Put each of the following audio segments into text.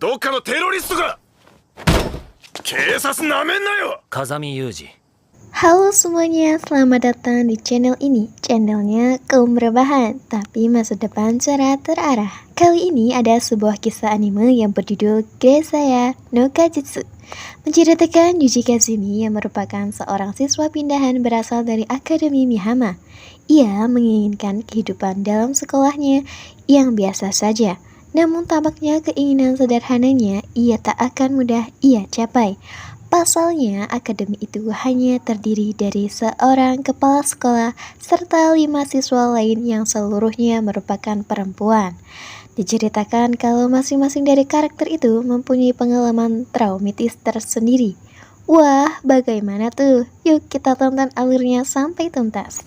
どっかのテロリストか。警察なめんなよ。風見裕二。 Halo semuanya, selamat datang di channel ini. Channelnya kaum rebahan, tapi masa depan cerah terarah. Kali ini ada sebuah kisah anime yang berjudul Gresaya no Kajutsu, menceritakan Yuji Kazumi yang merupakan seorang siswa pindahan berasal dari Akademi Mihama. Ia menginginkan kehidupan dalam sekolahnya yang biasa saja, namun tampaknya keinginan sederhananya ia tak akan mudah ia capai. Pasalnya, akademi itu hanya terdiri dari seorang kepala sekolah serta 5 siswa lain yang seluruhnya merupakan perempuan. Diceritakan kalau masing-masing dari karakter itu mempunyai pengalaman traumatis tersendiri. Wah, bagaimana tuh? Yuk kita tonton alurnya sampai tuntas.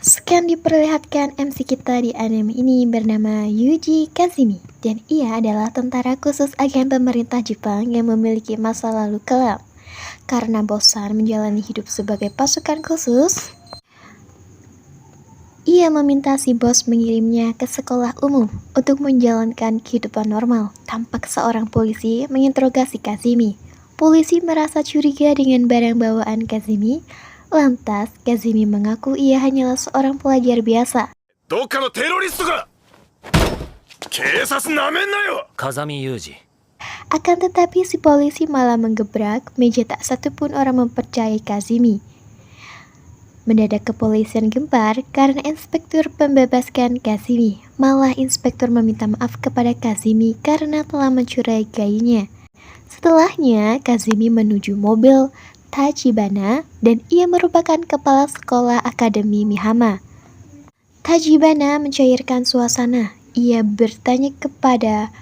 Sekian diperlihatkan MC kita di anime ini bernama Yuji Kazumi, dan ia adalah tentara khusus agen pemerintah Jepang yang memiliki masa lalu kelam. Karena bosan menjalani hidup sebagai pasukan khusus, ia meminta si bos mengirimnya ke sekolah umum untuk menjalankan kehidupan normal. Tampak seorang polisi menginterogasi Kazumi. Polisi merasa curiga dengan barang bawaan Kazumi. Lantas, Kazumi mengaku ia hanyalah seorang pelajar biasa. どっかのテロリストか。警察なめんなよ。風見裕二。 Akan tetapi si polisi malah menggebrak meja, tak satupun orang mempercayai Kazumi. Mendadak kepolisian gempar karena inspektur membebaskan Kazumi. Malah inspektur meminta maaf kepada Kazumi karena telah mencurigainya. Setelahnya, Kazumi menuju mobil Tachibana, dan ia merupakan kepala sekolah Akademi Mihama. Tachibana mencairkan suasana. Ia bertanya kepada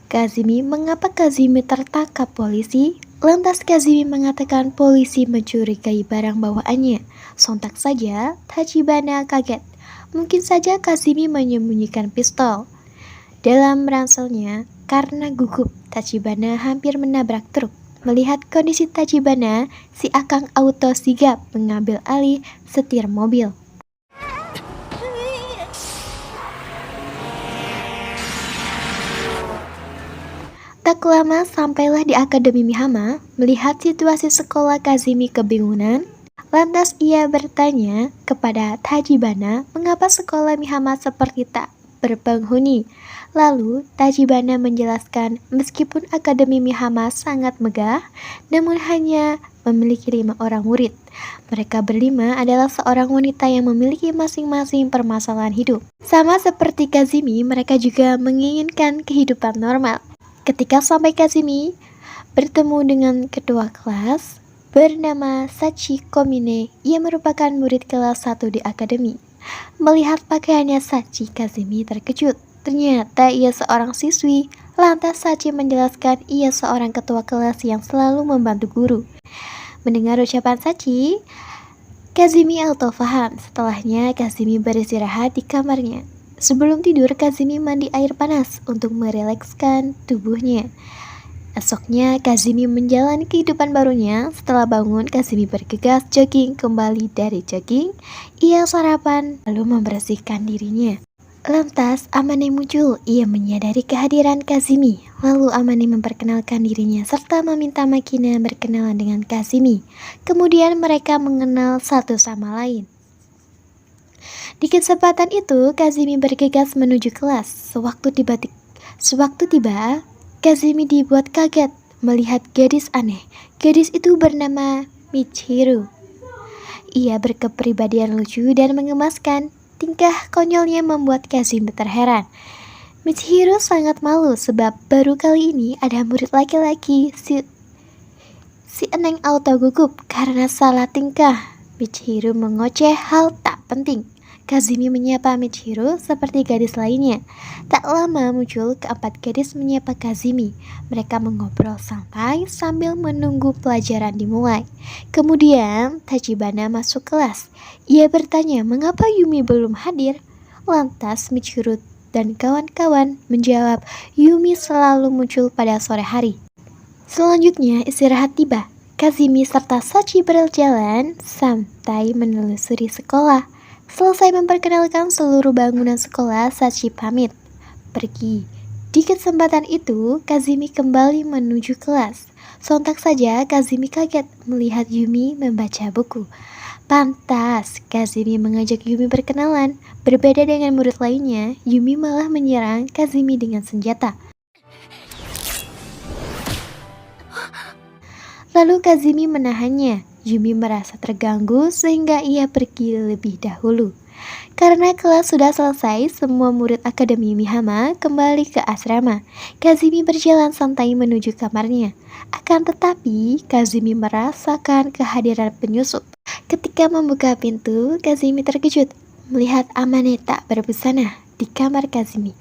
Kazumi mengapa Kazumi tertangkap polisi. Lantas Kazumi mengatakan polisi mencurigai barang bawaannya. Sontak saja Tachibana kaget. Mungkin saja Kazumi menyembunyikan pistol dalam ranselnya. Karena gugup, Tachibana hampir menabrak truk. Melihat kondisi Tachibana, si akang auto sigap mengambil alih setir mobil. Tak lama sampailah di Akademi Mihama. Melihat situasi sekolah, Kazumi kebingungan. Lantas ia bertanya kepada Tachibana mengapa sekolah Mihama seperti tak berpenghuni. Lalu Tachibana menjelaskan meskipun Akademi Mihama sangat megah, namun hanya memiliki 5 orang murid. Mereka berlima adalah seorang wanita yang memiliki masing-masing permasalahan hidup. Sama seperti Kazumi, mereka juga menginginkan kehidupan normal. Ketika sampai, Kazumi bertemu dengan ketua kelas bernama Sachi Komine. Ia merupakan murid kelas 1 di akademi. Melihat pakaiannya Sachi, Kazumi terkejut. Ternyata ia seorang siswi. Lantas Sachi menjelaskan ia seorang ketua kelas yang selalu membantu guru. Mendengar ucapan Sachi, Kazumi auto paham. Setelahnya Kazumi beristirahat di kamarnya. Sebelum tidur, Kazumi mandi air panas untuk merilekskan tubuhnya. Esoknya Kazumi menjalani kehidupan barunya. Setelah bangun, Kazumi bergegas jogging. Kembali dari jogging, ia sarapan lalu membersihkan dirinya. Lantas Amane muncul. Ia menyadari kehadiran Kazumi. Lalu Amane memperkenalkan dirinya serta meminta Makina berkenalan dengan Kazumi. Kemudian mereka mengenal satu sama lain. Di kesempatan itu, Kazumi bergegas menuju kelas. Sewaktu tiba, Kazumi dibuat kaget melihat gadis aneh. Gadis itu bernama Michiru. Ia berkepribadian lucu dan mengemaskan. Tingkah konyolnya membuat Kazumi terheran. Michiru sangat malu sebab baru kali ini ada murid laki-laki. Si Eneng auto gugup karena salah tingkah. Michiru mengoceh hal tak penting. Kazumi menyapa Michiru seperti gadis lainnya. Tak lama muncul keempat gadis menyapa Kazumi. Mereka mengobrol santai sambil menunggu pelajaran dimulai. Kemudian Tachibana masuk kelas. Ia bertanya mengapa Yumi belum hadir. Lantas Michiru dan kawan-kawan menjawab Yumi selalu muncul pada sore hari. Selanjutnya istirahat tiba. Kazumi serta Sachi berjalan santai menelusuri sekolah. Selesai memperkenalkan seluruh bangunan sekolah, Sachi pamit. pergi. Di kesempatan itu, Kazumi kembali menuju kelas. Sontak saja Kazumi kaget melihat Yumi membaca buku. Pantas, Kazumi mengajak Yumi berkenalan. Berbeda dengan murid lainnya, Yumi malah menyerang Kazumi dengan senjata. Lalu Kazumi menahannya. Yumi merasa terganggu sehingga ia pergi lebih dahulu. Karena kelas sudah selesai, semua murid Akademi Mihama kembali ke asrama. Kazumi berjalan santai menuju kamarnya. Akan tetapi, Kazumi merasakan kehadiran penyusup. Ketika membuka pintu, Kazumi terkejut melihat Amane tak berbusana di kamar Kazumi.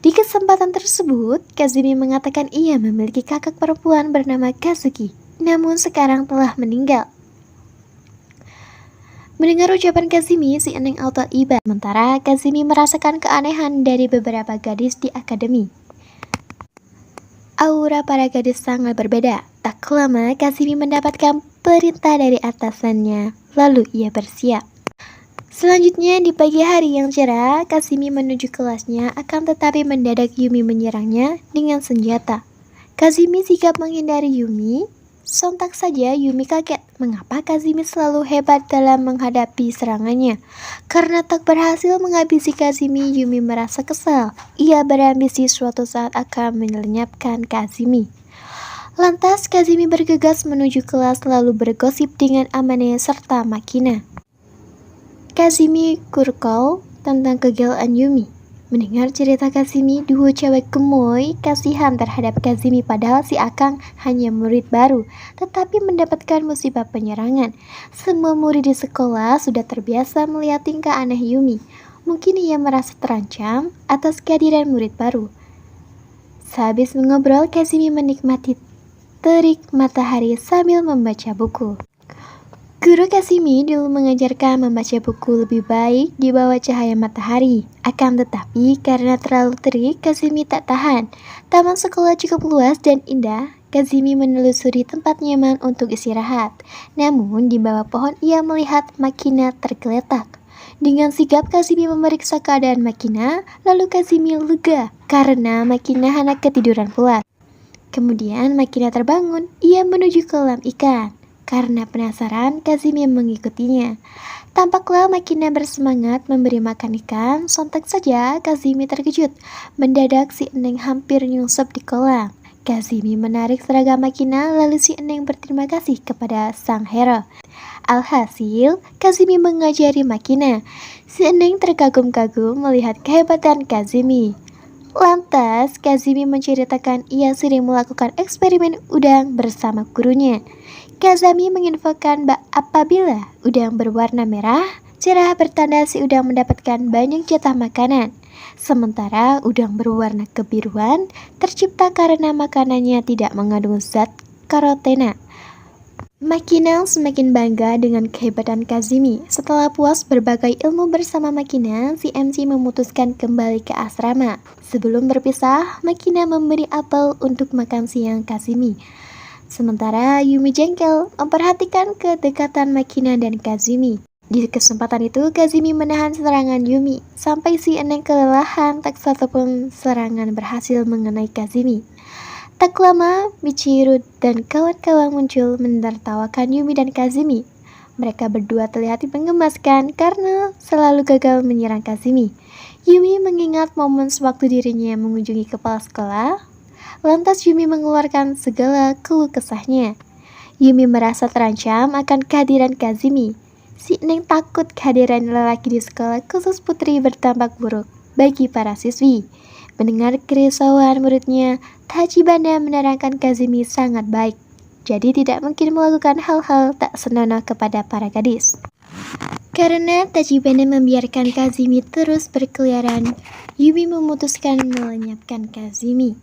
Di kesempatan tersebut, Kazumi mengatakan ia memiliki kakak perempuan bernama Kazuki, namun sekarang telah meninggal. Mendengar ucapan Kazumi, si Eneng auto iba. Sementara Kazumi merasakan keanehan dari beberapa gadis di akademi. Aura para gadis sangat berbeda. Tak lama, Kazumi mendapatkan perintah dari atasannya. Lalu ia bersiap. Selanjutnya, di pagi hari yang cerah, Kazumi menuju kelasnya, akan tetapi mendadak Yumi menyerangnya dengan senjata. Kazumi sigap menghindari Yumi. Sontak saja Yumi kaget mengapa Kazumi selalu hebat dalam menghadapi serangannya. Karena tak berhasil menghabisi Kazumi, Yumi merasa kesal. Ia berambisi suatu saat akan melenyapkan Kazumi. Lantas Kazumi bergegas menuju kelas lalu bergosip dengan Amane serta Makina. Kazumi kurkol tentang kegilaan Yumi. Mendengar cerita Kazumi, dua cewek gemoy kasihan terhadap Kazumi padahal si Akang hanya murid baru, tetapi mendapatkan musibah penyerangan. Semua murid di sekolah sudah terbiasa melihat tingkah aneh Yumi. Mungkin ia merasa terancam atas kehadiran murid baru. Sehabis mengobrol, Kazumi menikmati terik matahari sambil membaca buku. Guru Kazumi dulu mengajarkan membaca buku lebih baik di bawah cahaya matahari. Akan tetapi karena terlalu terik, Kazumi tak tahan. Taman sekolah cukup luas dan indah. Kazumi menelusuri tempat nyaman untuk istirahat. Namun di bawah pohon ia melihat Makina tergeletak. Dengan sigap Kazumi memeriksa keadaan Makina, lalu Kazumi lega karena Makina hendak ketiduran pulas. Kemudian Makina terbangun, ia menuju kolam ikan. Karena penasaran, Kazumi mengikutinya. Tampaklah Makina bersemangat memberi makan ikan. Sontak saja Kazumi terkejut. Mendadak si Eneng hampir nyusup di kolam. Kazumi menarik seragam Makina, lalu si Eneng berterima kasih kepada sang hero. Alhasil, Kazumi mengajari Makina. Si Eneng terkagum-kagum melihat kehebatan Kazumi. Lantas, Kazumi menceritakan ia sering melakukan eksperimen udang bersama gurunya. Kazumi menginfokan apabila udang berwarna merah, cerah bertanda si udang mendapatkan banyak jatah makanan. Sementara udang berwarna kebiruan tercipta karena makanannya tidak mengandung zat karotena. Makina semakin bangga dengan kehebatan Kazumi. Setelah puas berbagai ilmu bersama Makina, si MC memutuskan kembali ke asrama. Sebelum berpisah, Makina memberi apel untuk makan siang Kazumi. Sementara Yumi jengkel memperhatikan kedekatan Makina dan Kazumi. Di kesempatan itu, Kazumi menahan serangan Yumi. Sampai si Eneng kelelahan, tak satupun serangan berhasil mengenai Kazumi. Tak lama, Michiru dan kawan-kawan muncul menertawakan Yumi dan Kazumi. Mereka berdua terlihat mengemaskan karena selalu gagal menyerang Kazumi. Yumi mengingat momen sewaktu dirinya mengunjungi kepala sekolah. Lantas Yumi mengeluarkan segala keluh kesahnya. Yumi merasa terancam akan kehadiran Kazumi. Si Eneng takut kehadiran lelaki di sekolah khusus putri bertampak buruk bagi para siswi. Mendengar kerisauan muridnya, Tachibana menerangkan Kazumi sangat baik. Jadi tidak mungkin melakukan hal-hal tak senonoh kepada para gadis. Karena Tachibana membiarkan Kazumi terus berkeliaran, Yumi memutuskan melenyapkan Kazumi.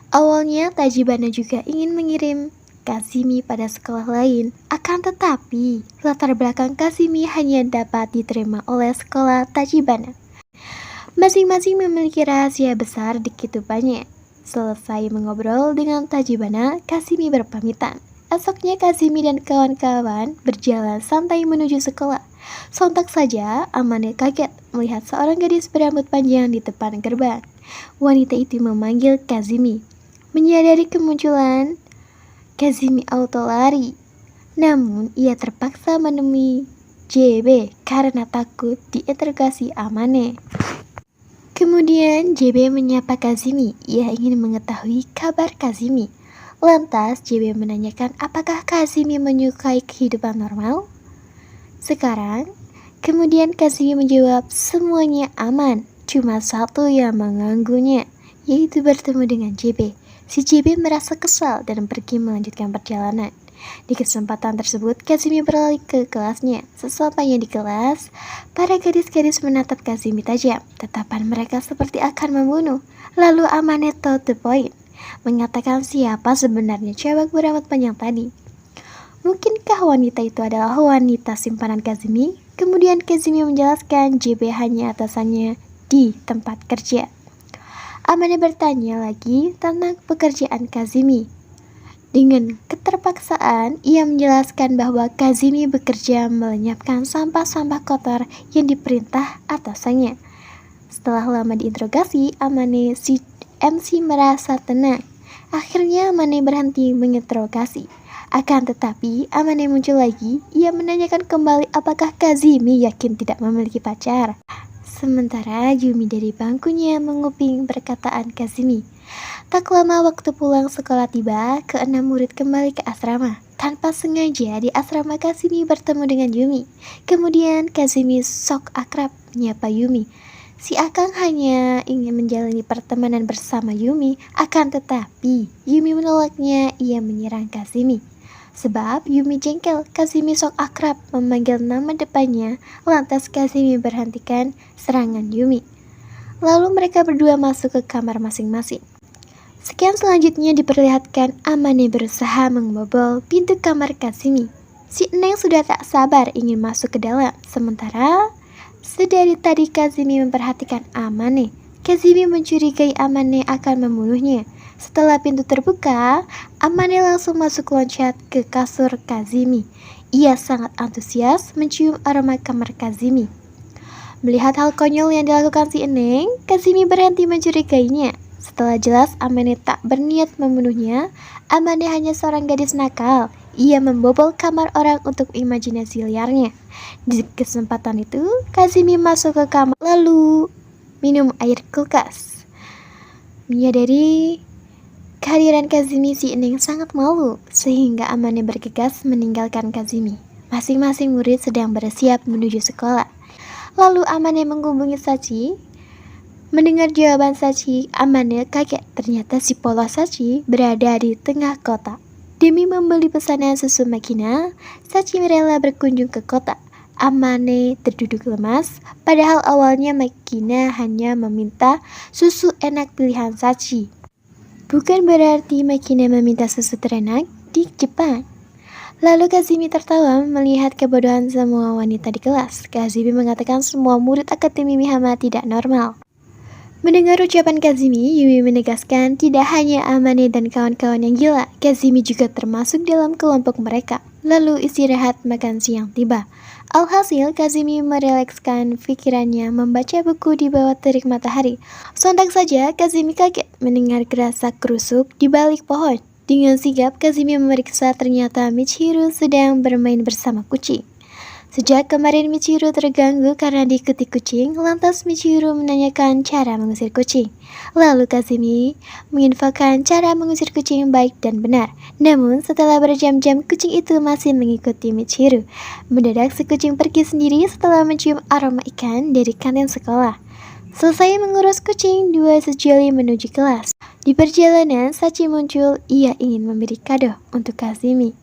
Awalnya Tachibana juga ingin mengirim Kazumi pada sekolah lain, akan tetapi latar belakang Kazumi hanya dapat diterima oleh sekolah Tachibana. Masing-masing memiliki rahasia besar di kehidupannya. Selesai mengobrol dengan Tachibana, Kazumi berpamitan. Esoknya Kazumi dan kawan-kawan berjalan santai menuju sekolah. Sontak saja, Amane kaget melihat seorang gadis berambut panjang di depan gerbang. Wanita itu memanggil Kazumi. Menyadari kemunculan, Kazumi auto lari. Namun, ia terpaksa menemui JB karena takut diinterogasi Amane. Kemudian JB menyapa Kazumi. Ia ingin mengetahui kabar Kazumi. Lantas JB menanyakan apakah Kazumi menyukai kehidupan normal. Kemudian Kazumi menjawab semuanya aman. Cuma satu yang mengganggunya, yaitu bertemu dengan JB. Si JB merasa kesal dan pergi melanjutkan perjalanan. Di kesempatan tersebut, Kazumi berlari ke kelasnya. Sesampainya di kelas, para gadis-gadis menatap Kazumi tajam. Tatapan mereka seperti akan membunuh. Lalu Amane to the point, mengatakan siapa sebenarnya cewek berambut panjang tadi. Mungkinkah wanita itu adalah wanita simpanan Kazumi? Kemudian Kazumi menjelaskan JB hanya atasannya di tempat kerja. Amane bertanya lagi tentang pekerjaan Kazumi. Dengan keterpaksaan, ia menjelaskan bahwa Kazumi bekerja melenyapkan sampah-sampah kotor yang diperintah atasannya. Setelah lama diinterogasi, Amane si MC merasa tenang. Akhirnya Amane berhenti menginterogasi. Akan tetapi, Amane muncul lagi. Ia menanyakan kembali apakah Kazumi yakin tidak memiliki pacar. Sementara Yumi dari bangkunya menguping perkataan Kazumi. Tak lama waktu pulang sekolah tiba, keenam murid kembali ke asrama. Tanpa sengaja di asrama Kazumi bertemu dengan Yumi. Kemudian Kazumi sok akrab menyapa Yumi. Si Akang hanya ingin menjalani pertemanan bersama Yumi, akan tetapi Yumi menolaknya. Ia menyerang Kazumi. Sebab Yumi jengkel, Kazumi sok akrab memanggil nama depannya. Lantas Kazumi berhentikan serangan Yumi. Lalu mereka berdua masuk ke kamar masing-masing. Sekian selanjutnya diperlihatkan Amane berusaha membobol pintu kamar Kazumi. Si Neng sudah tak sabar ingin masuk ke dalam. Sementara sedari tadi Kazumi memperhatikan Amane. Kazumi mencurigai Amane akan membunuhnya. Setelah pintu terbuka, Amane langsung masuk loncat ke kasur Kazumi. Ia sangat antusias mencium aroma kamar Kazumi. Melihat hal konyol yang dilakukan si Neng, Kazumi berhenti mencurigainya. Setelah jelas Amane tak berniat membunuhnya, Amane hanya seorang gadis nakal. Ia membobol kamar orang untuk imajinasi liarnya. Di kesempatan itu, Kazumi masuk ke kamar lalu minum air kulkas. Menyadari kehadiran Kazumi, si Neng sangat malu, sehingga Amane bergegas meninggalkan Kazumi. Masing-masing murid sedang bersiap menuju sekolah. Lalu Amane menghubungi Sachi. Mendengar jawaban Sachi, Amane kaget. Ternyata si polos Sachi berada di tengah kota. Demi membeli pesanan susu Makina, Sachi rela berkunjung ke kota. Amane terduduk lemas, padahal awalnya Makina hanya meminta susu enak pilihan Sachi. Bukan berarti Makina meminta susu terenak di Jepang. Lalu Kazumi tertawa melihat kebodohan semua wanita di kelas. Kazumi mengatakan semua murid Akademi Mihama tidak normal. Mendengar ucapan Kazumi, Yumi menegaskan tidak hanya Amane dan kawan-kawan yang gila, Kazumi juga termasuk dalam kelompok mereka. Lalu istirahat makan siang tiba. Alhasil, Kazumi merelekskan pikirannya membaca buku di bawah terik matahari. Sontak saja, Kazumi kaget mendengar gerasa kerusuk di balik pohon. Dengan sigap, Kazumi memeriksa ternyata Michiru sedang bermain bersama kucing. Sejak kemarin Michiru terganggu karena diikuti kucing, lantas Michiru menanyakan cara mengusir kucing. Lalu Kazumi menginfokan cara mengusir kucing yang baik dan benar. Namun setelah berjam-jam kucing itu masih mengikuti Michiru. Mendadak si kucing pergi sendiri setelah mencium aroma ikan dari kantin sekolah. Selesai mengurus kucing, dua sejoli menuju kelas. Di perjalanan, Sachi muncul. Ia ingin memberi kado untuk Kazumi.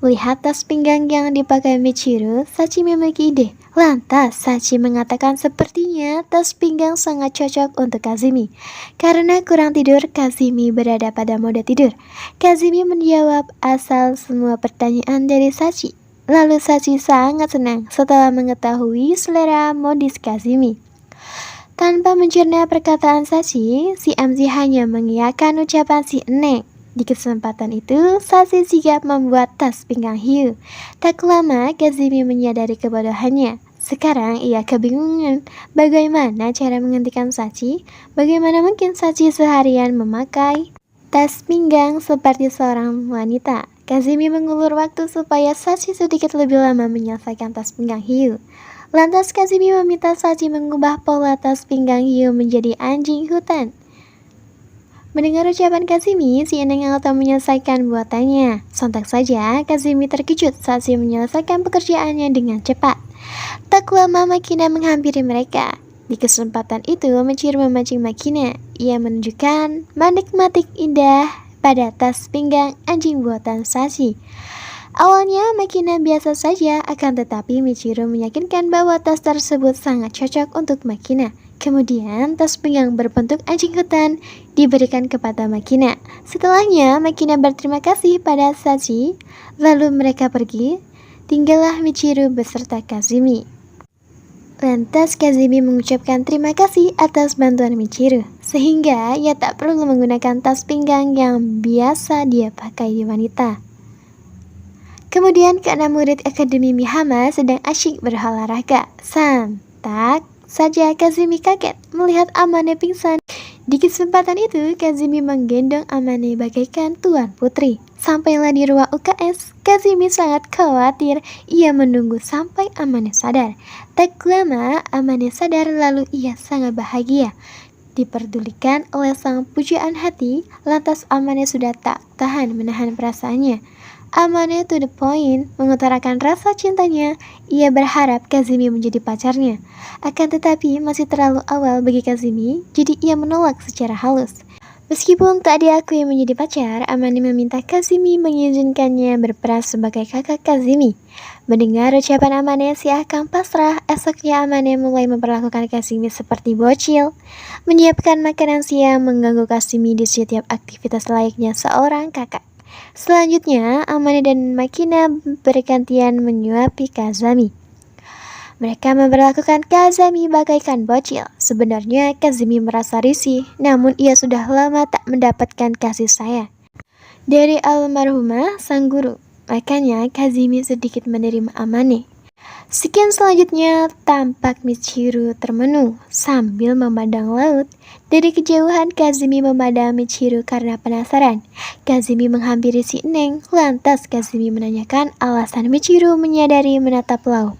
Melihat tas pinggang yang dipakai Michiru, Sachi memiliki ide. Lantas, Sachi mengatakan sepertinya tas pinggang sangat cocok untuk Kazumi. Karena kurang tidur, Kazumi berada pada mode tidur. Kazumi menjawab asal semua pertanyaan dari Sachi. Lalu Sachi sangat senang setelah mengetahui selera modis Kazumi. Tanpa mencerna perkataan Sachi, si MC hanya mengiyakan ucapan si Neng. Di kesempatan itu, Sachi sigap membuat tas pinggang hiu. Tak lama, Kazumi menyadari kebodohannya. Sekarang ia kebingungan bagaimana cara menghentikan Sachi. Bagaimana mungkin Sachi seharian memakai tas pinggang seperti seorang wanita. Kazumi mengulur waktu supaya Sachi sedikit lebih lama menyelesaikan tas pinggang hiu. Lantas Kazumi meminta Sachi mengubah pola tas pinggang hiu menjadi anjing hutan. Mendengar ucapan Kazumi, si Eneng Alta menyelesaikan buatannya. Sontak saja, Kazumi terkejut saat si menyelesaikan pekerjaannya dengan cepat. Tak lama Makina menghampiri mereka. Di kesempatan itu, Michiru memancing Makina. Ia menunjukkan manik-matik indah pada tas pinggang anjing buatan Sachi. Awalnya Makina biasa saja, akan tetapi Michiru meyakinkan bahwa tas tersebut sangat cocok untuk Makina. Kemudian tas pinggang berbentuk anjing hutan diberikan kepada Makina. Setelahnya Makina berterima kasih pada Sachi, lalu mereka pergi. Tinggallah Michiru beserta Kazumi. Lantas Kazumi mengucapkan terima kasih atas bantuan Michiru, sehingga ia tak perlu menggunakan tas pinggang yang biasa dia pakai di wanita. Kemudian keenam murid Akademi Mihama sedang asyik berolahraga. Sontak saja Kazumi kaget melihat Amane pingsan. Di kesempatan itu, Kazumi menggendong Amane bagaikan tuan putri. Sampailah di ruang UKS, Kazumi sangat khawatir. Ia menunggu sampai Amane sadar. Tak lama, Amane sadar lalu ia sangat bahagia. Diperdulikan oleh sang pujaan hati, lantas Amane sudah tak tahan menahan perasaannya. Amane to the point mengutarakan rasa cintanya. Ia berharap Kazumi menjadi pacarnya. Akan tetapi masih terlalu awal bagi Kazumi, jadi ia menolak secara halus. Meskipun tak diakui menjadi pacar, Amane meminta Kazumi mengizinkannya berperan sebagai kakak Kazumi. Mendengar ucapan Amane, si Akang pasrah. Esoknya Amane mulai memperlakukan Kazumi seperti bocil, menyiapkan makanan siang, mengganggu Kazumi di setiap aktivitas layaknya seorang kakak. Selanjutnya, Amane dan Makina bergantian menyuapi Kazami. Mereka memperlakukan Kazami bagaikan bocil. Sebenarnya Kazumi merasa risih, namun ia sudah lama tak mendapatkan kasih sayang dari almarhumah sang guru. Makanya Kazumi sedikit menerima Amane. Sekian selanjutnya, tampak Michiru termenung sambil memandang laut. Dari kejauhan Kazumi memandang Michiru karena penasaran. Kazumi menghampiri si Eneng, lantas Kazumi menanyakan alasan Michiru menyadari menatap laut.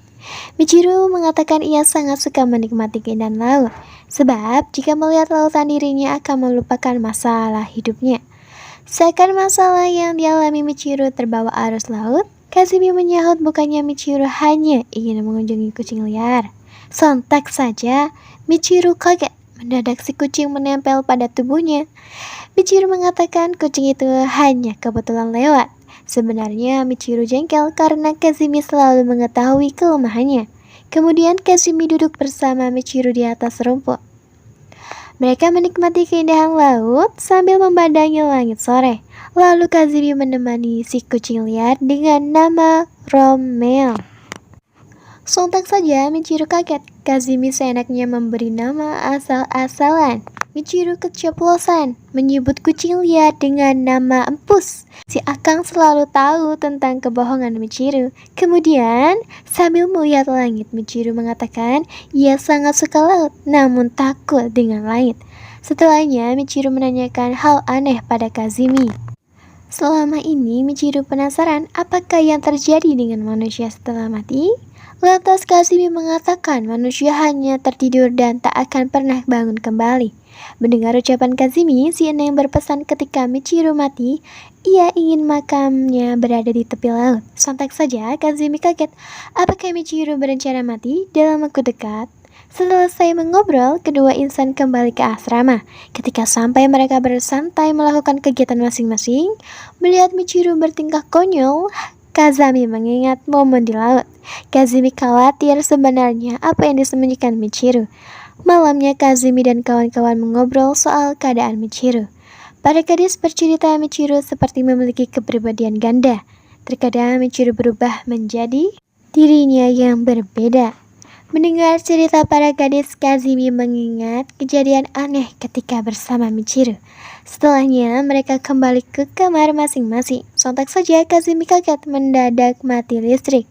Michiru mengatakan ia sangat suka menikmati keindahan laut, sebab jika melihat lautan dirinya akan melupakan masalah hidupnya. Seakan masalah yang dialami Michiru terbawa arus laut, Kazumi menyahut bukannya Michiru hanya ingin mengunjungi kucing liar. Sontak saja Michiru kaget mendadak si kucing menempel pada tubuhnya. Michiru mengatakan kucing itu hanya kebetulan lewat. Sebenarnya Michiru jengkel karena Kazumi selalu mengetahui kelemahannya. Kemudian Kazumi duduk bersama Michiru di atas rumput. Mereka menikmati keindahan laut sambil memandangi langit sore. Lalu Kazumi menemani si kucing liar dengan nama Romeo. Sontak saja Michiru kaget. Kazumi seenaknya memberi nama asal-asalan. Michiru keceplosan menyebut kucing liar dengan nama Empus. Si Akang selalu tahu tentang kebohongan Michiru. Kemudian sambil melihat langit, Michiru mengatakan ia sangat suka laut namun takut dengan langit. Setelahnya Michiru menanyakan hal aneh pada Kazumi. Selama ini Michiru penasaran apakah yang terjadi dengan manusia setelah mati. Lantas Kazumi mengatakan manusia hanya tertidur dan tak akan pernah bangun kembali. Mendengar ucapan Kazumi, si Eneng berpesan ketika Michiru mati, ia ingin makamnya berada di tepi laut. Sontak saja Kazumi kaget, apakah Michiru berencana mati dalam waktu dekat? Selesai mengobrol, kedua insan kembali ke asrama. Ketika sampai mereka bersantai melakukan kegiatan masing-masing, melihat Michiru bertingkah konyol, Kazami mengingat momen di laut. Kazumi khawatir sebenarnya apa yang disembunyikan Michiru. Malamnya Kazumi dan kawan-kawan mengobrol soal keadaan Michiru. Para gadis bercerita Michiru seperti memiliki kepribadian ganda. Terkadang Michiru berubah menjadi dirinya yang berbeda. Mendengar cerita para gadis, Kazumi mengingat kejadian aneh ketika bersama Michiru. Setelahnya mereka kembali ke kamar masing-masing. Sontak saja Kazumi kaget mendadak mati listrik.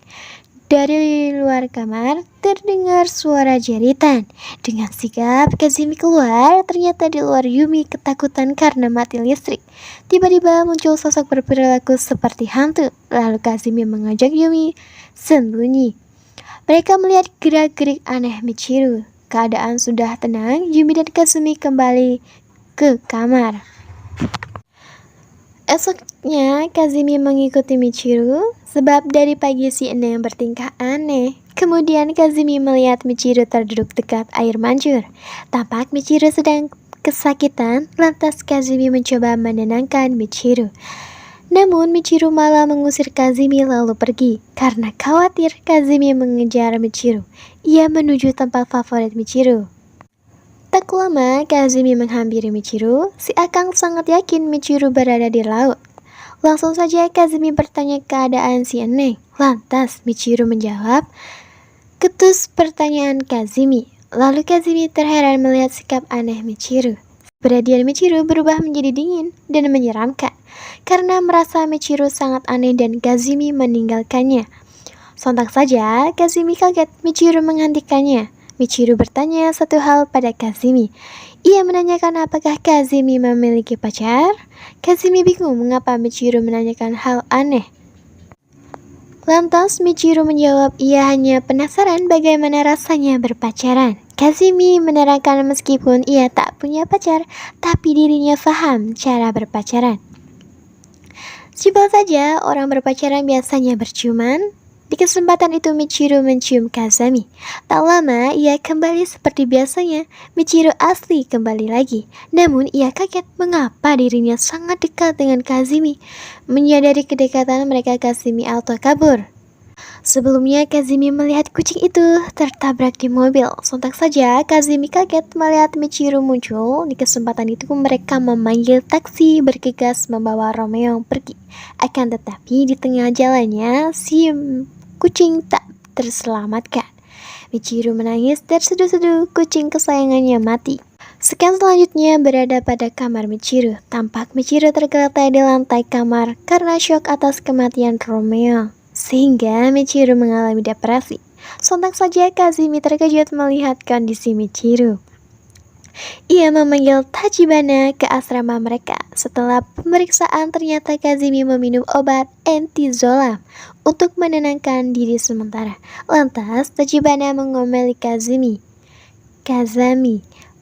Dari luar kamar terdengar suara jeritan. Dengan sigap Kazumi keluar, ternyata di luar Yumi ketakutan karena mati listrik. Tiba-tiba muncul sosok berperilaku seperti hantu. Lalu Kazumi mengajak Yumi sembunyi. Mereka melihat gerak-gerik aneh Michiru. Keadaan sudah tenang, Yumi dan Kazumi kembali ke kamar. Esoknya, Kazumi mengikuti Michiru, sebab dari pagi si Eneng bertingkah aneh. Kemudian Kazumi melihat Michiru terduduk dekat air mancur. Tampak Michiru sedang kesakitan, lantas Kazumi mencoba menenangkan Michiru. Namun Michiru malah mengusir Kazumi lalu pergi. Karena khawatir Kazumi mengejar Michiru, ia menuju tempat favorit Michiru. Tak lama, Kazumi menghampiri Michiru. Si Akang sangat yakin Michiru berada di laut. Langsung saja Kazumi bertanya keadaan si Eneng. Lantas Michiru menjawab, ketus pertanyaan Kazumi. Lalu Kazumi terheran melihat sikap aneh Michiru. Kepribadian Michiru berubah menjadi dingin dan menyeramkan. Karena merasa Michiru sangat aneh dan Kazumi meninggalkannya. Sontak saja Kazumi kaget Michiru menghentikannya. Michiru bertanya satu hal pada Kazumi. Ia menanyakan apakah Kazumi memiliki pacar. Kazumi bingung mengapa Michiru menanyakan hal aneh. Lantas Michiru menjawab ia hanya penasaran bagaimana rasanya berpacaran. Kazumi menerangkan meskipun ia tak punya pacar, tapi dirinya paham cara berpacaran. Simpel saja, orang berpacaran biasanya berciuman. Di kesempatan itu Michiru mencium Kazami. Tak lama ia kembali seperti biasanya. Michiru asli kembali lagi. Namun ia kaget mengapa dirinya sangat dekat dengan Kazumi. Menyadari kedekatan mereka, Kazumi auto kabur. Sebelumnya Kazumi melihat kucing itu tertabrak di mobil. Sontak saja Kazumi kaget melihat Michiru muncul. Di kesempatan itu mereka memanggil taksi bergegas membawa Romeo pergi. Akan tetapi di tengah jalannya si kucing tak terselamatkan. Michiru menangis terseduh-seduh, kucing kesayangannya mati. Scan selanjutnya berada pada kamar Michiru. Tampak Michiru tergeletak di lantai kamar karena syok atas kematian Romeo. Sehingga Michiru mengalami depresi. Sontak saja Kazumi terkejut melihat kondisi Michiru. Ia memanggil Tachibana ke asrama mereka. Setelah pemeriksaan ternyata Kazumi meminum obat antizolam untuk menenangkan diri sementara. Lantas Tachibana mengomeli Kazumi.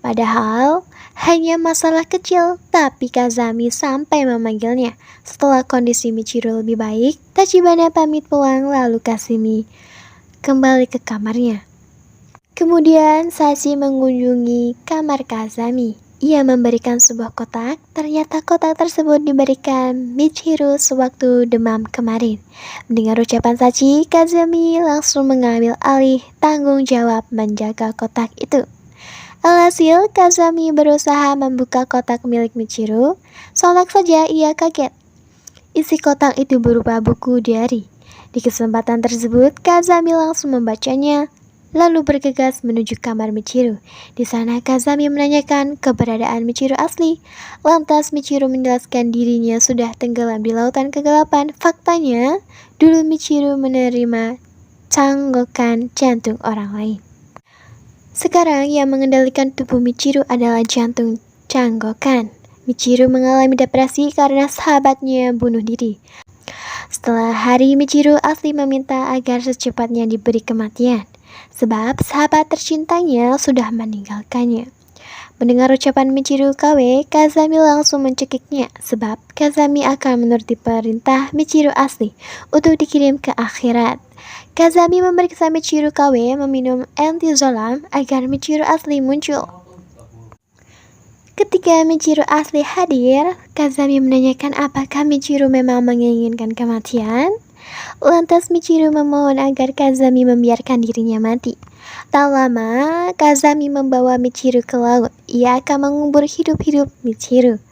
Padahal hanya masalah kecil, tapi Kazami sampai memanggilnya. Setelah kondisi Michiru lebih baik, Tachibana pamit pulang lalu Kazumi kembali ke kamarnya. Kemudian Sashi mengunjungi kamar Kazami. Ia memberikan sebuah kotak. Ternyata kotak tersebut diberikan Michiru sewaktu demam kemarin. Mendengar ucapan Sashi, Kazami langsung mengambil alih tanggung jawab menjaga kotak itu. Alhasil, Kazami berusaha membuka kotak milik Michiru. Sontak saja ia kaget. Isi kotak itu berupa buku diari. Di kesempatan tersebut, Kazami langsung membacanya, lalu bergegas menuju kamar Michiru. Di sana Kazami menanyakan keberadaan Michiru asli. Lantas Michiru menjelaskan dirinya sudah tenggelam di lautan kegelapan. Faktanya, dulu Michiru menerima canggokan jantung orang lain. Sekarang yang mengendalikan tubuh Michiru adalah jantung canggokan. Michiru mengalami depresi karena sahabatnya bunuh diri. Setelah hari, Michiru asli meminta agar secepatnya diberi kematian. Sebab sahabat tercintanya sudah meninggalkannya. Mendengar ucapan Michiru KW, Kazami langsung mencekiknya. Sebab Kazami akan menuruti perintah Michiru asli untuk dikirim ke akhirat. Kazami memeriksa Michiru KW meminum antizolam agar Michiru asli muncul. Ketika Michiru asli hadir, Kazami menanyakan apakah Michiru memang menginginkan kematian. Lantas Michiru memohon agar Kazami membiarkan dirinya mati. Tak lama, Kazami membawa Michiru ke laut. Ia akan mengubur hidup-hidup Michiru.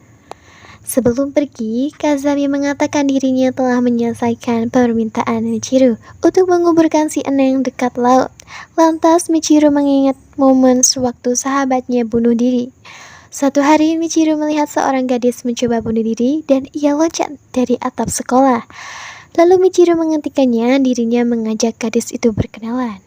Sebelum pergi, Kazami mengatakan dirinya telah menyelesaikan permintaan Michiru untuk menguburkan si Eneng dekat laut. Lantas Michiru mengingat momen sewaktu sahabatnya bunuh diri. Suatu hari Michiru melihat seorang gadis mencoba bunuh diri dan ia loncat dari atap sekolah. Lalu Michiru menghentikannya, dirinya mengajak gadis itu berkenalan.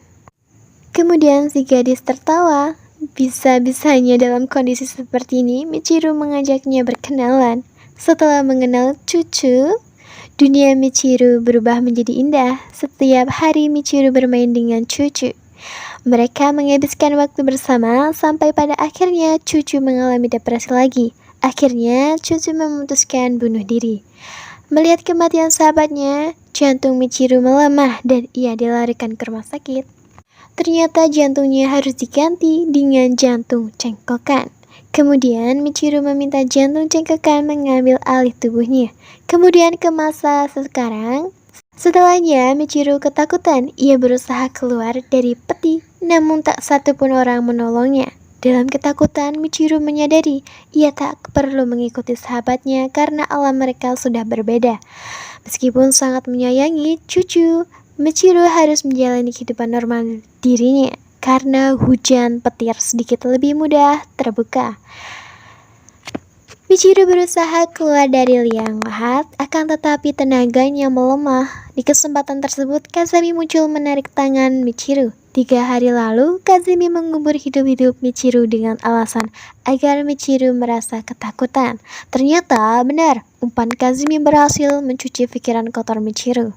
Kemudian si gadis tertawa. Bisa-bisanya dalam kondisi seperti ini, Michiru mengajaknya berkenalan. Setelah mengenal cucu, dunia Michiru berubah menjadi indah. Setiap hari Michiru bermain dengan cucu. Mereka menghabiskan waktu bersama sampai pada akhirnya cucu mengalami depresi lagi. Akhirnya cucu memutuskan bunuh diri. Melihat kematian sahabatnya, jantung Michiru melemah dan ia dilarikan ke rumah sakit. Ternyata jantungnya harus diganti dengan jantung cengkokan. Kemudian Michiru meminta jantung cengkokan mengambil alih tubuhnya. Kemudian ke masa sekarang, setelahnya Michiru ketakutan. Ia berusaha keluar dari peti, namun tak satu pun orang menolongnya. Dalam ketakutan, Michiru menyadari ia tak perlu mengikuti sahabatnya karena alam mereka sudah berbeda. Meskipun sangat menyayangi cucu, Michiru harus menjalani kehidupan normal dirinya karena hujan petir sedikit lebih mudah terbuka. Michiru berusaha keluar dari liang lahat, akan tetapi tenaganya melemah. Di kesempatan tersebut, Kazami muncul menarik tangan Michiru. 3 hari lalu, Kazami mengubur hidup-hidup Michiru dengan alasan agar Michiru merasa ketakutan. Ternyata benar, umpan Kazami berhasil mencuci pikiran kotor Michiru.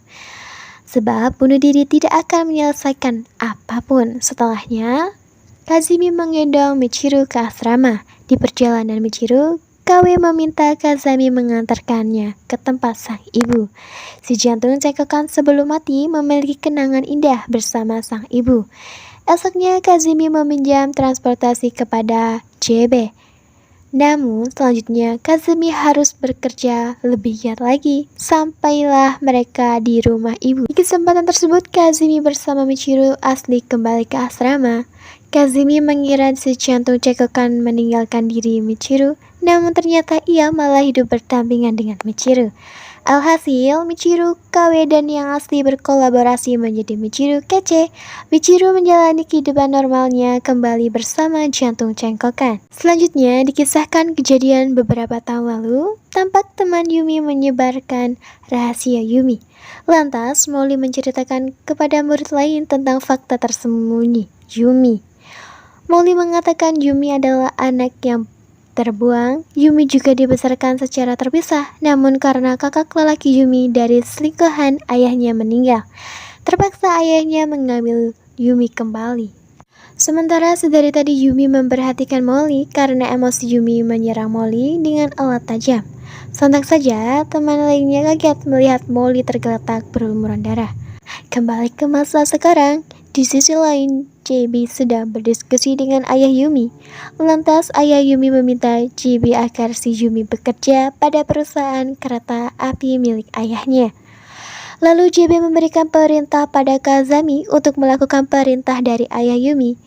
Sebab bunuh diri tidak akan menyelesaikan apapun. Setelahnya, Kazami menggendong Michiru ke asrama. Di perjalanan Michiru, KW meminta Kazami mengantarkannya ke tempat sang ibu. Si jantung cengkokan sebelum mati memiliki kenangan indah bersama sang ibu. Esoknya Kazami meminjam transportasi kepada JB. Namun selanjutnya Kazami harus bekerja lebih giat lagi. Sampailah mereka di rumah ibu. Di kesempatan tersebut Kazami bersama Michiru asli kembali ke asrama. Kazami mengira si jantung cengkokan meninggalkan diri Michiru, namun ternyata ia malah hidup berdampingan dengan Michiru. Alhasil, Michiru, KW, dan yang asli berkolaborasi menjadi Michiru kece. Michiru menjalani kehidupan normalnya kembali bersama jantung cengkokan. Selanjutnya, dikisahkan kejadian beberapa tahun lalu, tampak teman Yumi menyebarkan rahasia Yumi. Lantas, Molly menceritakan kepada murid lain tentang fakta tersembunyi Yumi. Molly mengatakan Yumi adalah anak yang terbuang. Yumi juga dibesarkan secara terpisah, namun karena kakak lelaki Yumi dari selingkuhan ayahnya meninggal, terpaksa ayahnya mengambil Yumi kembali. Sementara sedari tadi Yumi memperhatikan Molly karena emosi Yumi menyerang Molly dengan alat tajam. Sontak saja teman lainnya kaget melihat Molly tergeletak berlumuran darah. Kembali ke masa sekarang, di sisi lain, JB sedang berdiskusi dengan ayah Yumi. Lantas ayah Yumi meminta JB agar si Yumi bekerja pada perusahaan kereta api milik ayahnya. Lalu JB memberikan perintah pada Kazami untuk melakukan perintah dari ayah Yumi.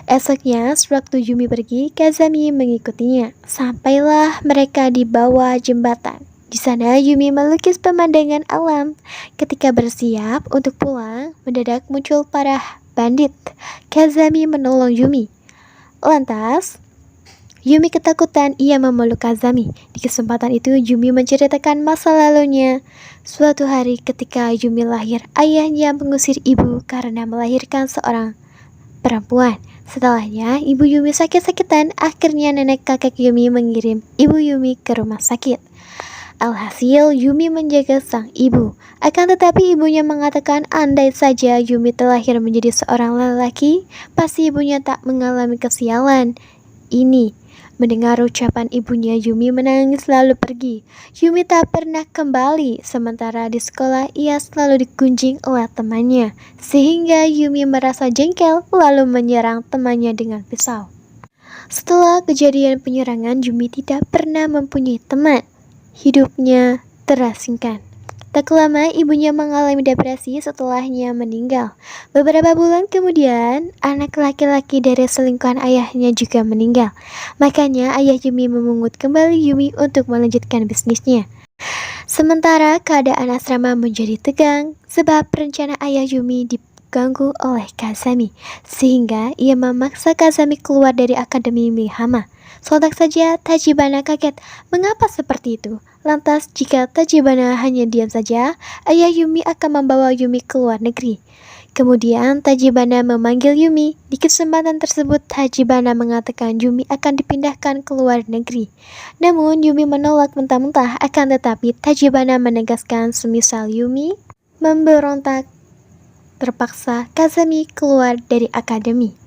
Esoknya, sewaktu Yumi pergi, Kazami mengikutinya. Sampailah mereka di bawah jembatan. Di sana Yumi melukis pemandangan alam. Ketika bersiap untuk pulang, mendadak muncul para bandit. Kazami menolong Yumi. Lantas, Yumi ketakutan, ia memeluk Kazami. Di kesempatan itu Yumi menceritakan masa lalunya. Suatu hari ketika Yumi lahir, ayahnya mengusir ibu karena melahirkan seorang perempuan. Setelahnya, ibu Yumi sakit-sakitan. Akhirnya nenek kakek Yumi mengirim ibu Yumi ke rumah sakit. Alhasil, Yumi menjaga sang ibu. Akan tetapi ibunya mengatakan andai saja Yumi terlahir menjadi seorang lelaki, pasti ibunya tak mengalami kesialan ini. Mendengar ucapan ibunya, Yumi menangis lalu pergi. Yumi tak pernah kembali, sementara di sekolah ia selalu digunjing oleh temannya. Sehingga Yumi merasa jengkel lalu menyerang temannya dengan pisau. Setelah kejadian penyerangan, Yumi tidak pernah mempunyai teman. Hidupnya terasingkan. Tak lama ibunya mengalami depresi setelahnya meninggal. Beberapa bulan kemudian, anak laki-laki dari selingkuhan ayahnya juga meninggal. Makanya ayah Yumi memungut kembali Yumi untuk melanjutkan bisnisnya. Sementara keadaan asrama menjadi tegang sebab rencana ayah Yumi diganggu oleh Kazami. Sehingga ia memaksa Kazami keluar dari Akademi Mihama. Sontak saja Tachibana kaget. Mengapa seperti itu? Lantas jika Tachibana hanya diam saja, ayah Yumi akan membawa Yumi ke luar negeri. Kemudian Tachibana memanggil Yumi. Di kesempatan tersebut Tachibana mengatakan Yumi akan dipindahkan ke luar negeri. Namun Yumi menolak mentah-mentah, akan tetapi Tachibana menegaskan semisal Yumi memberontak, terpaksa Kazami keluar dari akademi.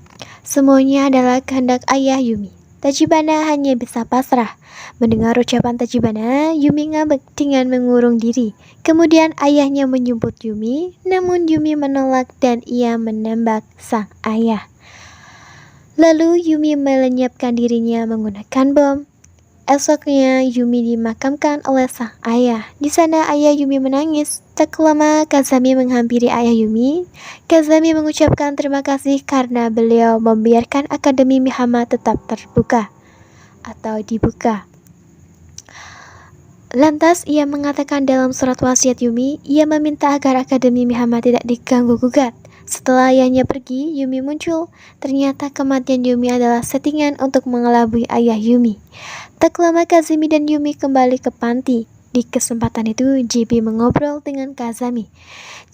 Semuanya adalah kehendak ayah Yumi. Tachibana hanya bisa pasrah. Mendengar ucapan Tachibana, Yumi ngambek dengan mengurung diri. Kemudian ayahnya menjemput Yumi, namun Yumi menolak dan ia menembak sang ayah. Lalu Yumi melenyapkan dirinya menggunakan bom. Esoknya Yumi dimakamkan oleh sang ayah. Di sana ayah Yumi menangis. Tak lama Kazami menghampiri ayah Yumi. Kazami mengucapkan terima kasih karena beliau membiarkan Akademi Mihama tetap terbuka atau dibuka. Lantas ia mengatakan dalam surat wasiat Yumi, ia meminta agar Akademi Mihama tidak diganggu-gugat. Setelah ayahnya pergi, Yumi muncul. Ternyata kematian Yumi adalah settingan untuk mengelabui ayah Yumi. Tak lama Kazami dan Yumi kembali ke panti. Di kesempatan itu, JB mengobrol dengan Kazami.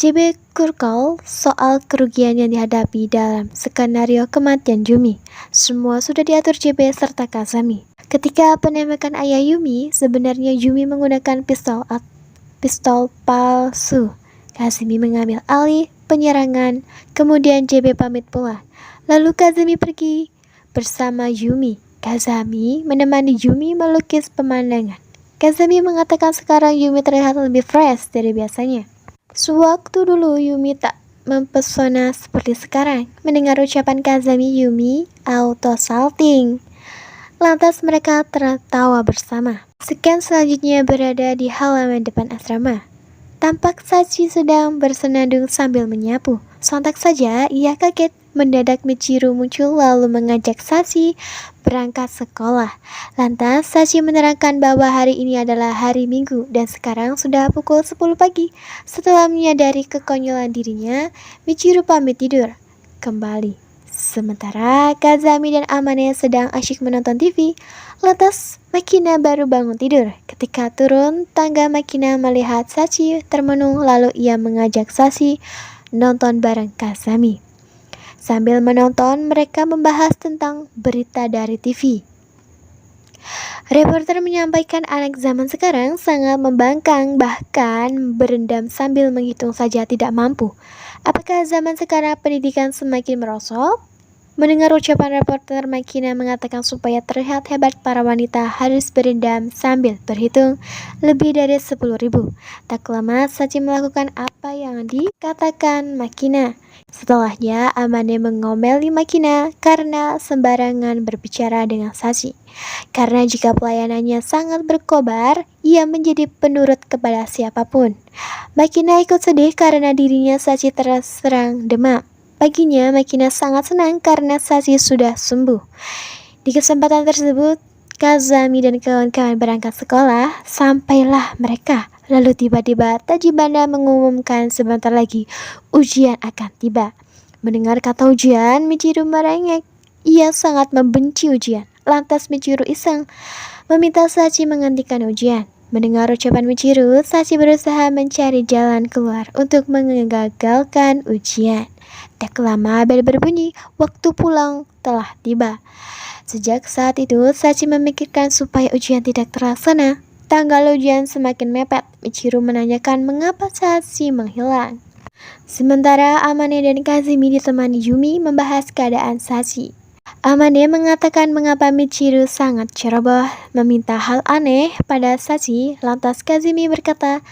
JB kurkol soal kerugian yang dihadapi dalam skenario kematian Yumi. Semua sudah diatur JB serta Kazami. Ketika penembakan ayah Yumi, sebenarnya Yumi menggunakan pistol palsu. Kazami mengambil alih penyerangan, kemudian JB pamit pula. Lalu Kazami pergi bersama Yumi. Kazami menemani Yumi melukis pemandangan. Kazami mengatakan sekarang Yumi terlihat lebih fresh dari biasanya. Sewaktu dulu Yumi tak mempesona seperti sekarang. Mendengar ucapan Kazami, Yumi auto salting. Lantas mereka tertawa bersama. Sekian selanjutnya berada di halaman depan asrama. Tampak Sachi sedang bersenandung sambil menyapu. Sontak saja ia kaget. Mendadak Michiru muncul lalu mengajak Sachi berangkat sekolah. Lantas Sachi menerangkan bahwa hari ini adalah hari Minggu dan sekarang sudah pukul 10 pagi. Setelah menyadari kekonyolan dirinya, Michiru pamit tidur kembali. Sementara Kazami dan Amane sedang asyik menonton TV. Lantas Makina baru bangun tidur. Ketika turun tangga, Makina melihat Sachi termenung lalu ia mengajak Sachi nonton bareng Kazami. Sambil menonton mereka membahas tentang berita dari TV. Reporter menyampaikan anak zaman sekarang sangat membangkang, bahkan berendam sambil menghitung saja tidak mampu. Apakah zaman sekarang pendidikan semakin merosot? Mendengar ucapan reporter, Makina mengatakan supaya terlihat hebat para wanita harus berendam sambil berhitung lebih dari 10.000. Tak lama Sachi melakukan apa yang dikatakan Makina. Setelahnya Amane mengomeli Makina karena sembarangan berbicara dengan Sachi. Karena jika pelayanannya sangat berkobar, ia menjadi penurut kepada siapapun. Makina ikut sedih karena dirinya Sachi terserang demam. Paginya, Makina sangat senang karena Sachi sudah sembuh. Di kesempatan tersebut, Kazami dan kawan-kawan berangkat sekolah. Sampailah mereka. Lalu tiba-tiba Tachibana mengumumkan sebentar lagi ujian akan tiba. Mendengar kata ujian, Michiru merengek. Ia sangat membenci ujian. Lantas Michiru iseng meminta Sachi menghentikan ujian. Mendengar ucapan Michiru, Sachi berusaha mencari jalan keluar untuk mengagalkan ujian. Tak lama bel berbunyi, waktu pulang telah tiba. Sejak saat itu, Sachi memikirkan supaya ujian tidak terlaksana. Tanggal ujian semakin mepet. Michiru menanyakan mengapa Sachi menghilang. Sementara Amane dan Kazumi ditemani Yumi membahas keadaan Sachi. Amane mengatakan mengapa Michiru sangat ceroboh, meminta hal aneh pada Sachi. Lantas Kazumi berkata,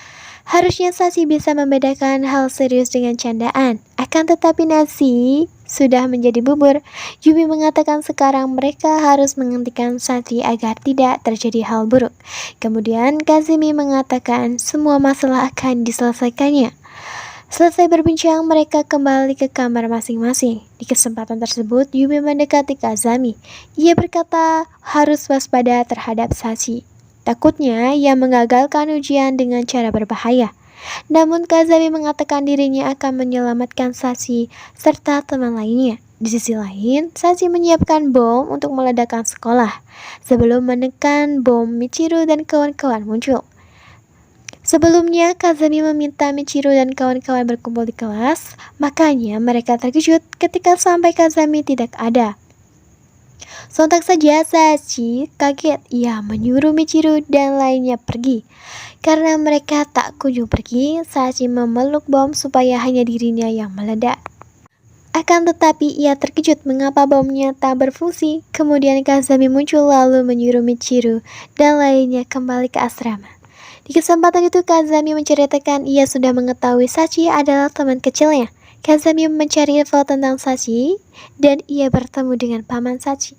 harusnya Sachi bisa membedakan hal serius dengan candaan. Akan tetapi nasi sudah menjadi bubur. Yumi mengatakan sekarang mereka harus menghentikan Sachi agar tidak terjadi hal buruk. Kemudian Kazumi mengatakan semua masalah akan diselesaikannya. Selesai berbincang, mereka kembali ke kamar masing-masing. Di kesempatan tersebut, Yumi mendekati Kazami. Ia berkata harus waspada terhadap Sachi. Takutnya ia mengagalkan ujian dengan cara berbahaya. Namun Kazami mengatakan dirinya akan menyelamatkan Sachi serta teman lainnya. Di sisi lain, Sachi menyiapkan bom untuk meledakkan sekolah sebelum menekan bom Michiru dan kawan-kawan muncul. Sebelumnya, Kazami meminta Michiru dan kawan-kawan berkumpul di kelas, makanya mereka terkejut ketika sampai Kazami tidak ada. Sontak saja Sachi kaget, ia menyuruh Michiru dan lainnya pergi. Karena mereka tak kunjung pergi, Sachi memeluk bom supaya hanya dirinya yang meledak. Akan tetapi ia terkejut mengapa bomnya tak berfungsi. Kemudian Kazami muncul lalu menyuruh Michiru dan lainnya kembali ke asrama. Di kesempatan itu Kazami menceritakan ia sudah mengetahui Sachi adalah teman kecilnya. Kazami mencari info tentang Sachi dan ia bertemu dengan paman Sachi.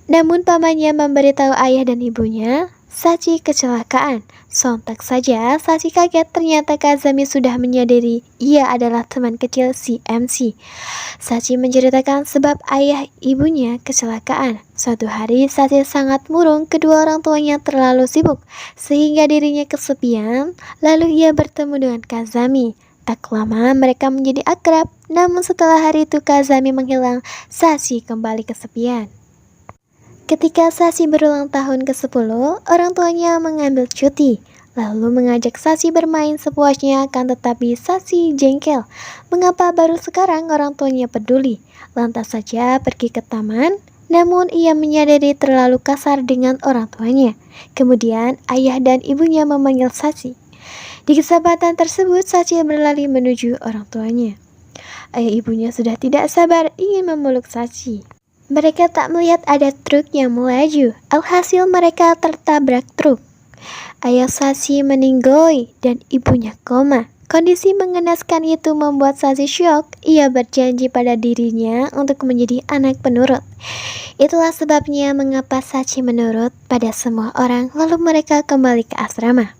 Namun pamannya memberitahu ayah dan ibunya Sachi kecelakaan. Sontak saja Sachi kaget, ternyata Kazami sudah menyadari ia adalah teman kecil si MC. Sachi menceritakan sebab ayah ibunya kecelakaan. Suatu hari Sachi sangat murung, kedua orang tuanya terlalu sibuk sehingga dirinya kesepian. Lalu ia bertemu dengan Kazami. Tak lama mereka menjadi akrab. Namun setelah hari itu Kazami menghilang, Sachi kembali kesepian. Ketika Sachi berulang tahun ke-10, orang tuanya mengambil cuti, lalu mengajak Sachi bermain sepuasnya, akan tetapi Sachi jengkel. Mengapa baru sekarang orang tuanya peduli? Lantas saja pergi ke taman, namun ia menyadari terlalu kasar dengan orang tuanya. Kemudian ayah dan ibunya memanggil Sachi. Di kesempatan tersebut Sachi berlari menuju orang tuanya. Ayah ibunya sudah tidak sabar ingin memeluk Sachi. Mereka tak melihat ada truk yang melaju, alhasil mereka tertabrak truk. Ayah Sachi meninggoy dan ibunya koma. Kondisi mengenaskan itu membuat Sachi syok. Ia berjanji pada dirinya untuk menjadi anak penurut. Itulah sebabnya mengapa Sachi menurut pada semua orang, lalu mereka kembali ke asrama.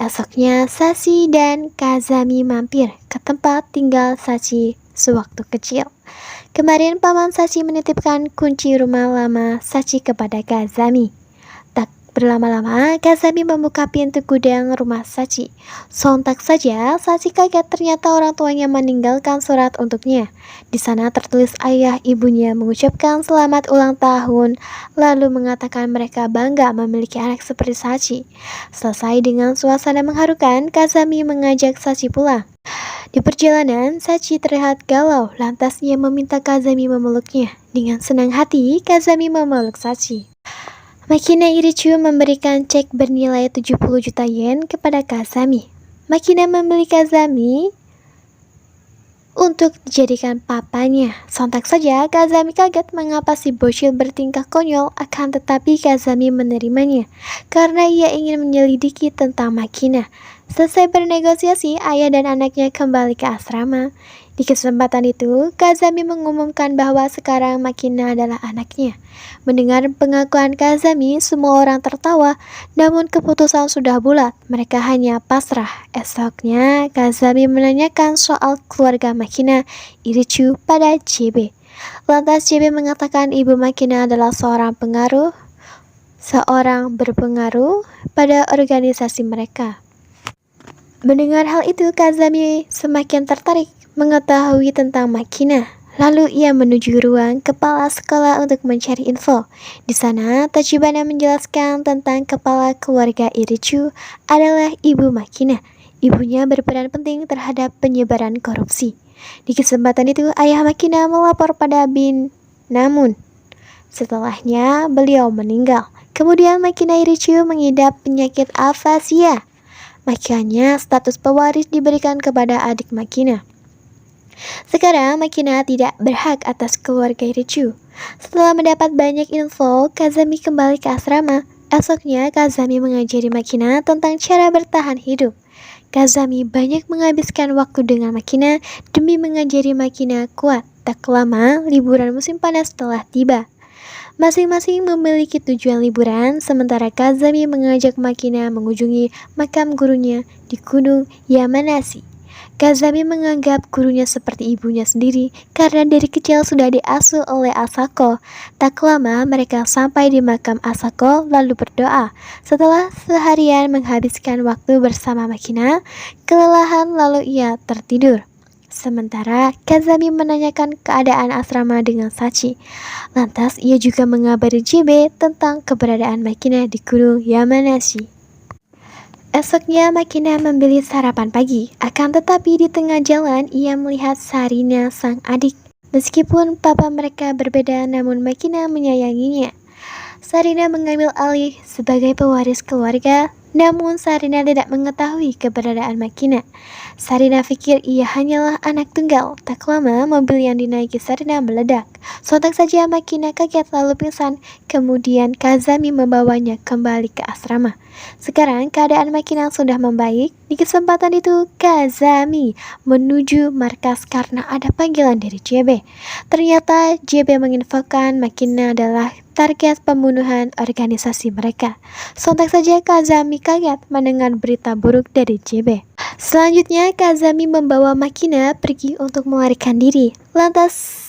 Esoknya Sachi dan Kazami mampir ke tempat tinggal Sachi sewaktu kecil. Kemarin paman Sachi menitipkan kunci rumah lama Sachi kepada Kazami. Tak berlama-lama, Kazami membuka pintu gudang rumah Sachi. Sontak saja, Sachi kaget, ternyata orang tuanya meninggalkan surat untuknya. Di sana tertulis ayah ibunya mengucapkan selamat ulang tahun, lalu mengatakan mereka bangga memiliki anak seperti Sachi. Selesai dengan suasana mengharukan, Kazami mengajak Sachi pulang. Di perjalanan, Sachi terlihat galau, lantas ia meminta Kazami memeluknya. Dengan senang hati, Kazami memeluk Sachi. Makina Irichu memberikan cek bernilai 70 juta yen kepada Kazami. Makina membeli Kazami untuk dijadikan papanya. Sontak saja Kazami kaget mengapa si bocil bertingkah konyol, akan tetapi Kazami menerimanya karena ia ingin menyelidiki tentang Makina. Selesai bernegosiasi, ayah dan anaknya kembali ke asrama. Di kesempatan itu, Kazami mengumumkan bahwa sekarang Makina adalah anaknya. Mendengar pengakuan Kazami, semua orang tertawa, namun keputusan sudah bulat. Mereka hanya pasrah. Esoknya, Kazami menanyakan soal keluarga Makina Irichu pada JB. Lantas JB mengatakan ibu Makina adalah seorang berpengaruh pada organisasi mereka. Mendengar hal itu, Kazami semakin tertarik mengetahui tentang Makina. Lalu ia menuju ruang kepala sekolah untuk mencari info. Di sana, Tachibana menjelaskan tentang kepala keluarga Irichu adalah ibu Makina. Ibunya berperan penting terhadap penyebaran korupsi. Di kesempatan itu, ayah Makina melapor pada Bin. Namun, setelahnya beliau meninggal. Kemudian Makina Irichu mengidap penyakit afasia. Makanya status pewaris diberikan kepada adik Makina. Sekarang Makina tidak berhak atas keluarga Irichu. Setelah mendapat banyak info, Kazami kembali ke asrama. Esoknya Kazami mengajari Makina tentang cara bertahan hidup. Kazami banyak menghabiskan waktu dengan Makina demi mengajari Makina kuat. Tak lama, liburan musim panas telah tiba. Masing-masing memiliki tujuan liburan, sementara Kazami mengajak Makina mengunjungi makam gurunya di Gunung Yamanashi. Kazami menganggap gurunya seperti ibunya sendiri karena dari kecil sudah diasuh oleh Asako. Tak lama mereka sampai di makam Asako lalu berdoa. Setelah seharian menghabiskan waktu bersama Makina, kelelahan lalu ia tertidur. Sementara Kazami menanyakan keadaan asrama dengan Sachi. Lantas ia juga mengabari JB tentang keberadaan Makina di Gunung Yamanashi. Esoknya Makina membeli sarapan pagi, akan tetapi di tengah jalan ia melihat Sarina sang adik. Meskipun papa mereka berbeda, namun Makina menyayanginya. Sarina mengambil alih sebagai pewaris keluarga, namun Sarina tidak mengetahui keberadaan Makina. Sarina pikir ia hanyalah anak tunggal. Tak lama mobil yang dinaiki Sarina meledak. Sontak saja Makina kaget lalu pingsan. Kemudian Kazami membawanya kembali ke asrama. Sekarang keadaan Makina sudah membaik. Di kesempatan itu Kazami menuju markas karena ada panggilan dari JB. Ternyata JB menginfokan Makina adalah target pembunuhan organisasi mereka. Sontak saja Kazami kaget mendengar berita buruk dari JB. Selanjutnya Kazami membawa Makina pergi untuk melarikan diri. Lantas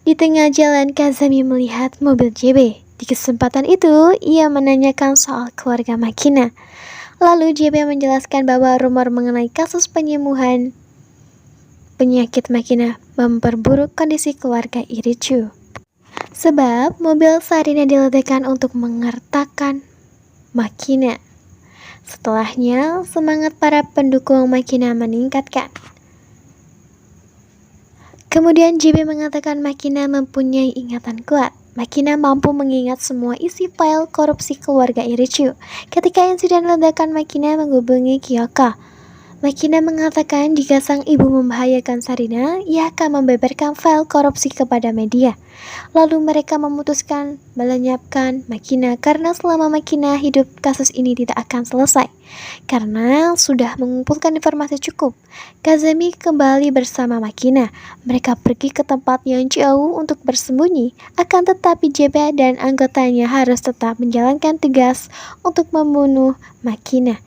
di tengah jalan Kazami melihat mobil JB. Di kesempatan itu ia menanyakan soal keluarga Makina. Lalu JB menjelaskan bahwa rumor mengenai kasus penyembuhan penyakit Makina memperburuk kondisi keluarga Irichu. Sebab mobil Sarina diledakkan untuk mengertakkan Makina. Setelahnya, semangat para pendukung Makina meningkatkan. Kemudian JB mengatakan Makina mempunyai ingatan kuat. Makina mampu mengingat semua isi file korupsi keluarga Irichu. Ketika insiden ledakan, Makina menghubungi Kyoka. Makina mengatakan jika sang ibu membahayakan Sarina, ia akan membeberkan file korupsi kepada media. Lalu mereka memutuskan melenyapkan Makina karena selama Makina hidup kasus ini tidak akan selesai. Karena sudah mengumpulkan informasi cukup, Kazami kembali bersama Makina. Mereka pergi ke tempat yang jauh untuk bersembunyi. Akan tetapi JB dan anggotanya harus tetap menjalankan tugas untuk membunuh Makina.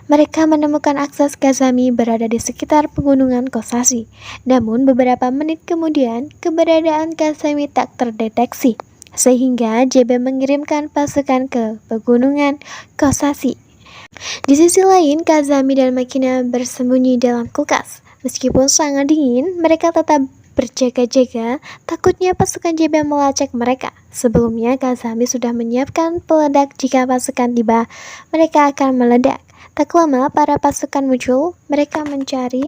Mereka menemukan akses Kazami berada di sekitar pegunungan Kosashi. Namun beberapa menit kemudian, keberadaan Kazami tak terdeteksi. Sehingga JB mengirimkan pasukan ke pegunungan Kosashi. Di sisi lain, Kazami dan Makina bersembunyi dalam kulkas. Meskipun sangat dingin, mereka tetap berjaga-jaga, takutnya pasukan JB melacak mereka. Sebelumnya, Kazami sudah menyiapkan peledak jika pasukan tiba, mereka akan meledak. Tak lama para pasukan muncul, mereka mencari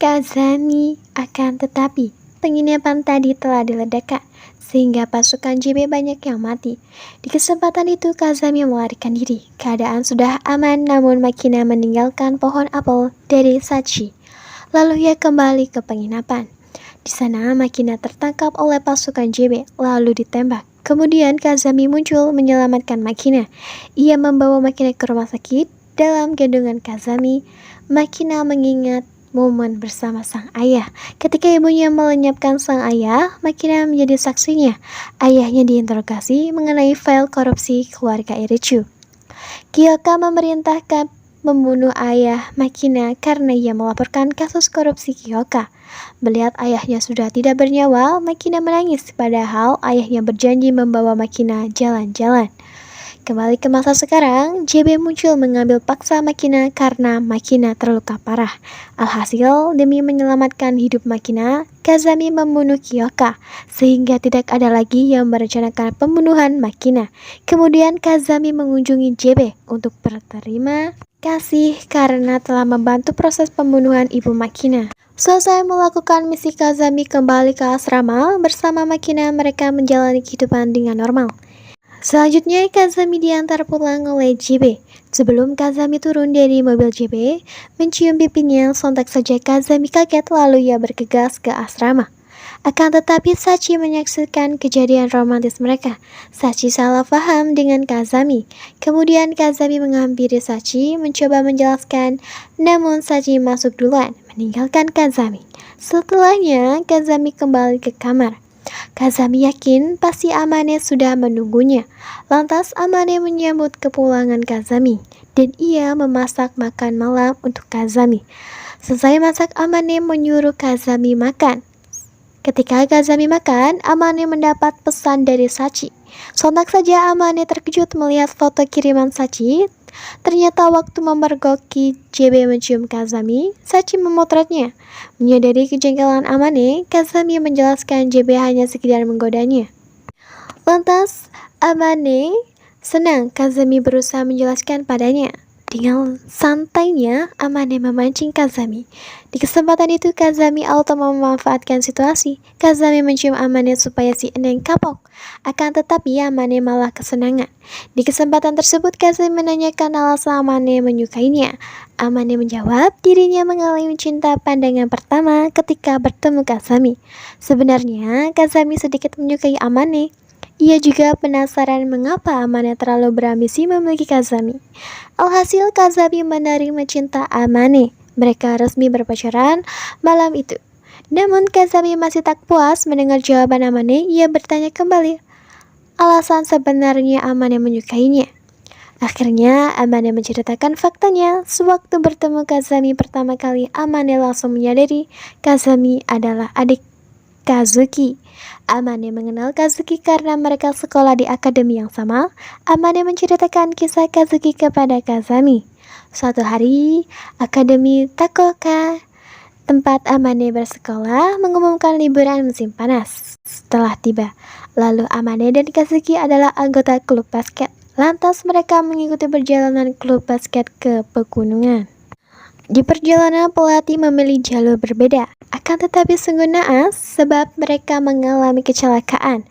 Kazami, akan tetapi penginapan tadi telah diledakkan, sehingga pasukan JB banyak yang mati. Di kesempatan itu Kazami melarikan diri. Keadaan sudah aman, namun Makina meninggalkan pohon apel dari Sachi. Lalu ia kembali ke penginapan. Di sana Makina tertangkap oleh pasukan JB, lalu ditembak. Kemudian Kazami muncul menyelamatkan Makina. Ia membawa Makina ke rumah sakit. Dalam gendongan Kazami, Makina mengingat momen bersama sang ayah. Ketika ibunya melenyapkan sang ayah, Makina menjadi saksinya. Ayahnya diinterogasi mengenai file korupsi keluarga Irichu. Kyoka memerintahkan membunuh ayah Makina karena ia melaporkan kasus korupsi Kyoka. Melihat ayahnya sudah tidak bernyawa, Makina menangis padahal ayahnya berjanji membawa Makina jalan-jalan. Kembali ke masa sekarang, JB muncul mengambil paksa Makina karena Makina terluka parah. Alhasil, demi menyelamatkan hidup Makina, Kazami membunuh Kyoka, sehingga tidak ada lagi yang merencanakan pembunuhan Makina. Kemudian Kazami mengunjungi JB untuk berterima kasih karena telah membantu proses pembunuhan ibu Makina. Selesai melakukan misi, Kazami kembali ke asrama. Bersama Makina, mereka menjalani kehidupan dengan normal. Selanjutnya, Kazami diantar pulang oleh JB. Sebelum Kazami turun dari mobil JB, mencium pipinya, sontak saja Kazami kaget lalu ia bergegas ke asrama. Akan tetapi Sachi menyaksikan kejadian romantis mereka. Sachi salah paham dengan Kazami. Kemudian Kazami menghampiri Sachi, mencoba menjelaskan, namun Sachi masuk duluan, meninggalkan Kazami. Setelahnya, Kazami kembali ke kamar. Kazami yakin pasti Amane sudah menunggunya. Lantas Amane menyambut kepulangan Kazami dan ia memasak makan malam untuk Kazami. Selesai masak, Amane menyuruh Kazami makan. Ketika Kazami makan, Amane mendapat pesan dari Sachi. Sontak saja Amane terkejut melihat foto kiriman Sachi. Ternyata waktu memergoki JB mencium Kazami, Sachi memotretnya. Menyadari kejengkelan Amane, Kazami menjelaskan JB hanya sekedar menggodanya. Lantas, Amane senang Kazami berusaha menjelaskan padanya. Dengan santainya, Amane memancing Kazami. Di kesempatan itu, Kazami auto memanfaatkan situasi. Kazami mencium Amane supaya si Eneng kapok. Akan tetapi, Amane malah kesenangan. Di kesempatan tersebut, Kazami menanyakan alasan Amane menyukainya. Amane menjawab, dirinya mengalami cinta pandangan pertama ketika bertemu Kazami. Sebenarnya, Kazami sedikit menyukai Amane. Ia juga penasaran mengapa Amane terlalu berambisi memiliki Kazami. Alhasil, Kazami menerima cinta Amane. Mereka resmi berpacaran malam itu. Namun, Kazami masih tak puas mendengar jawaban Amane. Ia bertanya kembali alasan sebenarnya Amane menyukainya. Akhirnya, Amane menceritakan faktanya. Sewaktu bertemu Kazami pertama kali, Amane langsung menyadari Kazami adalah adik Kazuki. Amane mengenal Kazuki karena mereka sekolah di akademi yang sama. Amane menceritakan kisah Kazuki kepada Kazami. Suatu hari, Akademi Takoka, tempat Amane bersekolah, mengumumkan liburan musim panas. Setelah tiba, lalu Amane dan Kazuki adalah anggota klub basket. Lantas mereka mengikuti perjalanan klub basket ke pegunungan. Di perjalanan, pelatih memilih jalur berbeda. Akan tetapi sungguh naas sebab mereka mengalami kecelakaan.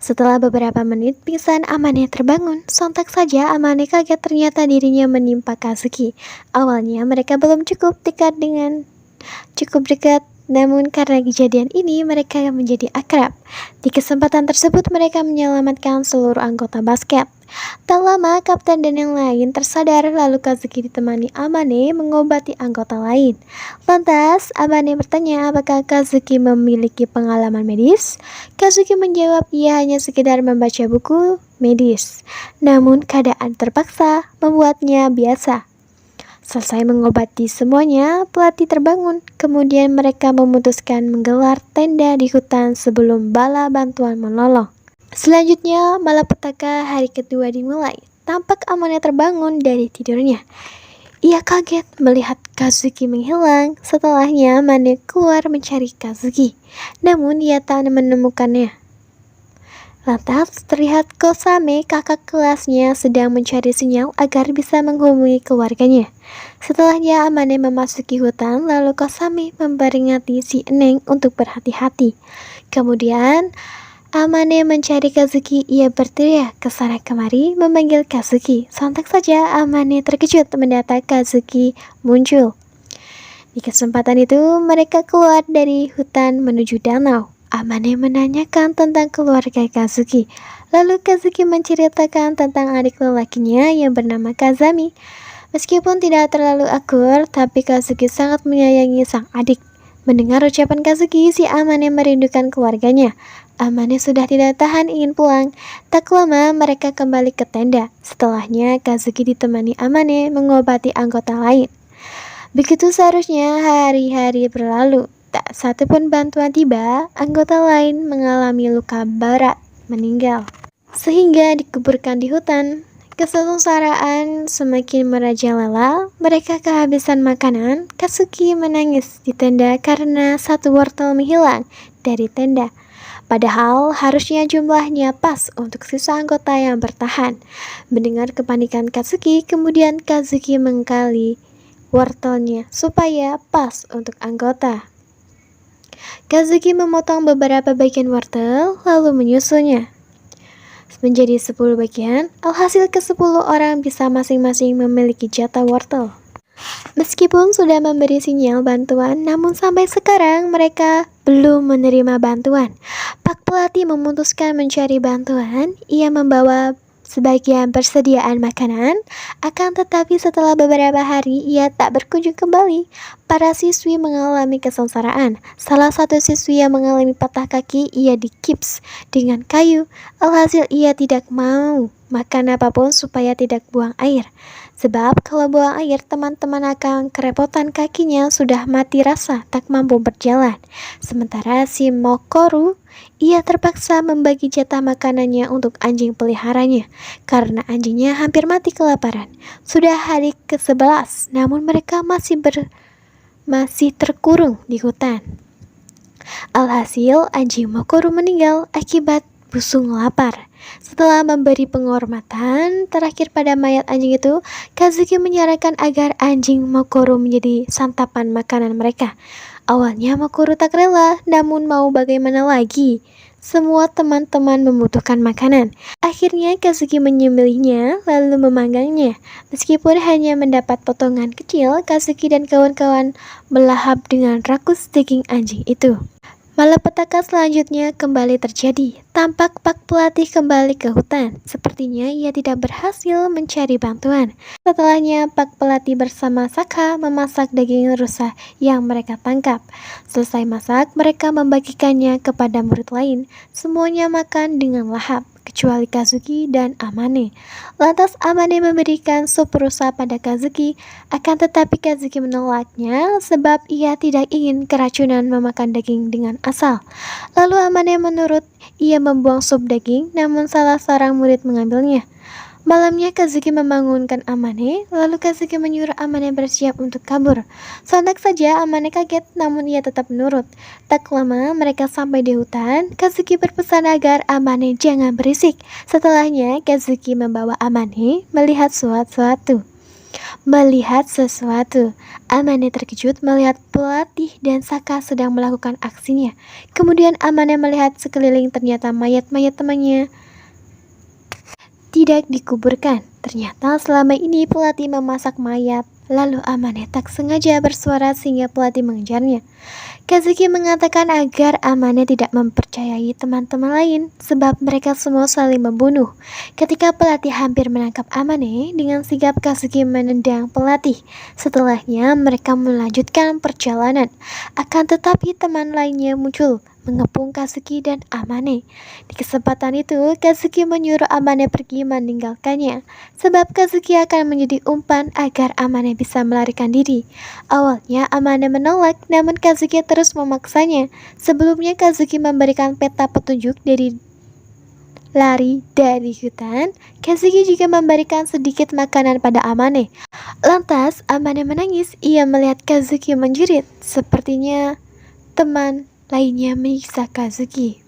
Setelah beberapa menit pingsan, Amane terbangun. Sontak saja Amane kaget ternyata dirinya menimpa Kazuki. Awalnya mereka belum cukup dekat, namun karena kejadian ini mereka menjadi akrab. Di kesempatan tersebut mereka menyelamatkan seluruh anggota basket. Tak lama, kapten dan yang lain tersadar, lalu Kazuki ditemani Amane mengobati anggota lain. Lantas, Amane bertanya apakah Kazuki memiliki pengalaman medis. Kazuki menjawab ia hanya sekedar membaca buku medis. Namun, keadaan terpaksa membuatnya biasa. Selesai mengobati semuanya, pelatih terbangun. Kemudian mereka memutuskan menggelar tenda di hutan sebelum bala bantuan menolong. Selanjutnya, malapetaka hari kedua dimulai. Tampak Amane terbangun dari tidurnya. Ia kaget melihat Kazuki menghilang. Setelahnya, Amane keluar mencari Kazuki. Namun, ia tak menemukannya. Lantas, terlihat Kosame, kakak kelasnya, sedang mencari sinyal agar bisa menghubungi keluarganya. Setelahnya, Amane memasuki hutan, lalu Kosame memperingati si Eneng untuk berhati-hati. Kemudian, Amane mencari Kazuki. Ia berteriak ke sana kemari memanggil Kazuki. Sontak saja Amane terkejut mendapat Kazuki muncul. Di kesempatan itu mereka keluar dari hutan menuju danau. Amane menanyakan tentang keluarga Kazuki. Lalu Kazuki menceritakan tentang adik lelakinya yang bernama Kazami. Meskipun tidak terlalu akur, tapi Kazuki sangat menyayangi sang adik. Mendengar ucapan Kazuki, si Amane merindukan keluarganya. Amane sudah tidak tahan ingin pulang. Tak lama mereka kembali ke tenda. Setelahnya Kazuki ditemani Amane mengobati anggota lain. Begitu seharusnya hari-hari berlalu. Tak satu pun bantuan tiba, anggota lain mengalami luka berat, meninggal. Sehingga dikuburkan di hutan. Kesengsaraan semakin merajalela, mereka kehabisan makanan. Kazuki menangis di tenda karena satu wortel menghilang dari tenda. Padahal harusnya jumlahnya pas untuk sisa anggota yang bertahan. Mendengar kepanikan Kazuki, kemudian Kazuki mengkali wortelnya supaya pas untuk anggota. Kazuki memotong beberapa bagian wortel lalu menyusunnya menjadi 10 bagian. Alhasil ke-10 orang bisa masing-masing memiliki jatah wortel. Meskipun sudah memberi sinyal bantuan, namun sampai sekarang mereka belum menerima bantuan. Pak pelatih memutuskan mencari bantuan. Ia membawa sebagian persediaan makanan, akan tetapi setelah beberapa hari ia tak berkunjung kembali. Para siswi mengalami kesengsaraan. Salah satu siswi yang mengalami patah kaki, ia digips dengan kayu. Alhasil ia tidak mau makan apapun supaya tidak buang air. Sebab kalau buang air, teman-teman akan kerepotan, kakinya sudah mati rasa, tak mampu berjalan. Sementara si Mokoru, ia terpaksa membagi jatah makanannya untuk anjing peliharanya, karena anjingnya hampir mati kelaparan. Sudah hari ke-11, namun mereka masih terkurung di hutan. Alhasil, anjing Mokoru meninggal akibat busung lapar. Setelah memberi penghormatan terakhir pada mayat anjing itu, Kazuki menyarankan agar anjing Mokoru menjadi santapan makanan mereka. Awalnya Mokoru tak rela, namun mau bagaimana lagi? Semua teman-teman membutuhkan makanan. Akhirnya Kazuki menyembelihnya lalu memanggangnya. Meskipun hanya mendapat potongan kecil, Kazuki dan kawan-kawan melahap dengan rakus daging anjing itu. Malapetaka selanjutnya kembali terjadi. Tampak Pak Pelatih kembali ke hutan. Sepertinya ia tidak berhasil mencari bantuan. Setelahnya Pak Pelatih bersama Saka memasak daging rusa yang mereka tangkap. Selesai masak, mereka membagikannya kepada murid lain. Semuanya makan dengan lahap, kecuali Kazuki dan Amane. Lantas Amane memberikan sup rusa pada Kazuki, akan tetapi Kazuki menolaknya sebab ia tidak ingin keracunan memakan daging dengan asal. Lalu Amane menurut, ia membuang sup daging, namun salah seorang murid mengambilnya. Malamnya Kazuki membangunkan Amane, lalu Kazuki menyuruh Amane bersiap untuk kabur. Sontak saja Amane kaget, namun ia tetap menurut. Tak lama mereka sampai di hutan, Kazuki berpesan agar Amane jangan berisik. Setelahnya Kazuki membawa Amane melihat sesuatu. Amane terkejut melihat Pelatih dan Saka sedang melakukan aksinya. Kemudian Amane melihat sekeliling, ternyata mayat-mayat temannya tidak dikuburkan. Ternyata selama ini Pelatih memasak mayat. Lalu Amane tak sengaja bersuara sehingga Pelatih mengejarnya. Kazuki mengatakan agar Amane tidak mempercayai teman-teman lain sebab mereka semua saling membunuh. Ketika Pelatih hampir menangkap Amane, dengan sigap Kazuki menendang Pelatih. Setelahnya mereka melanjutkan perjalanan. Akan tetapi teman lainnya muncul, mengepung Kazuki dan Amane. Di kesempatan itu, Kazuki menyuruh Amane pergi meninggalkannya, sebab Kazuki akan menjadi umpan agar Amane bisa melarikan diri. Awalnya Amane menolak, namun Kazuki terus memaksanya. Sebelumnya Kazuki memberikan peta petunjuk dari lari dari hutan. Kazuki juga memberikan sedikit makanan pada Amane. Lantas Amane menangis, ia melihat Kazuki menjerit. Sepertinya teman lainnya menyiksa Kazuki.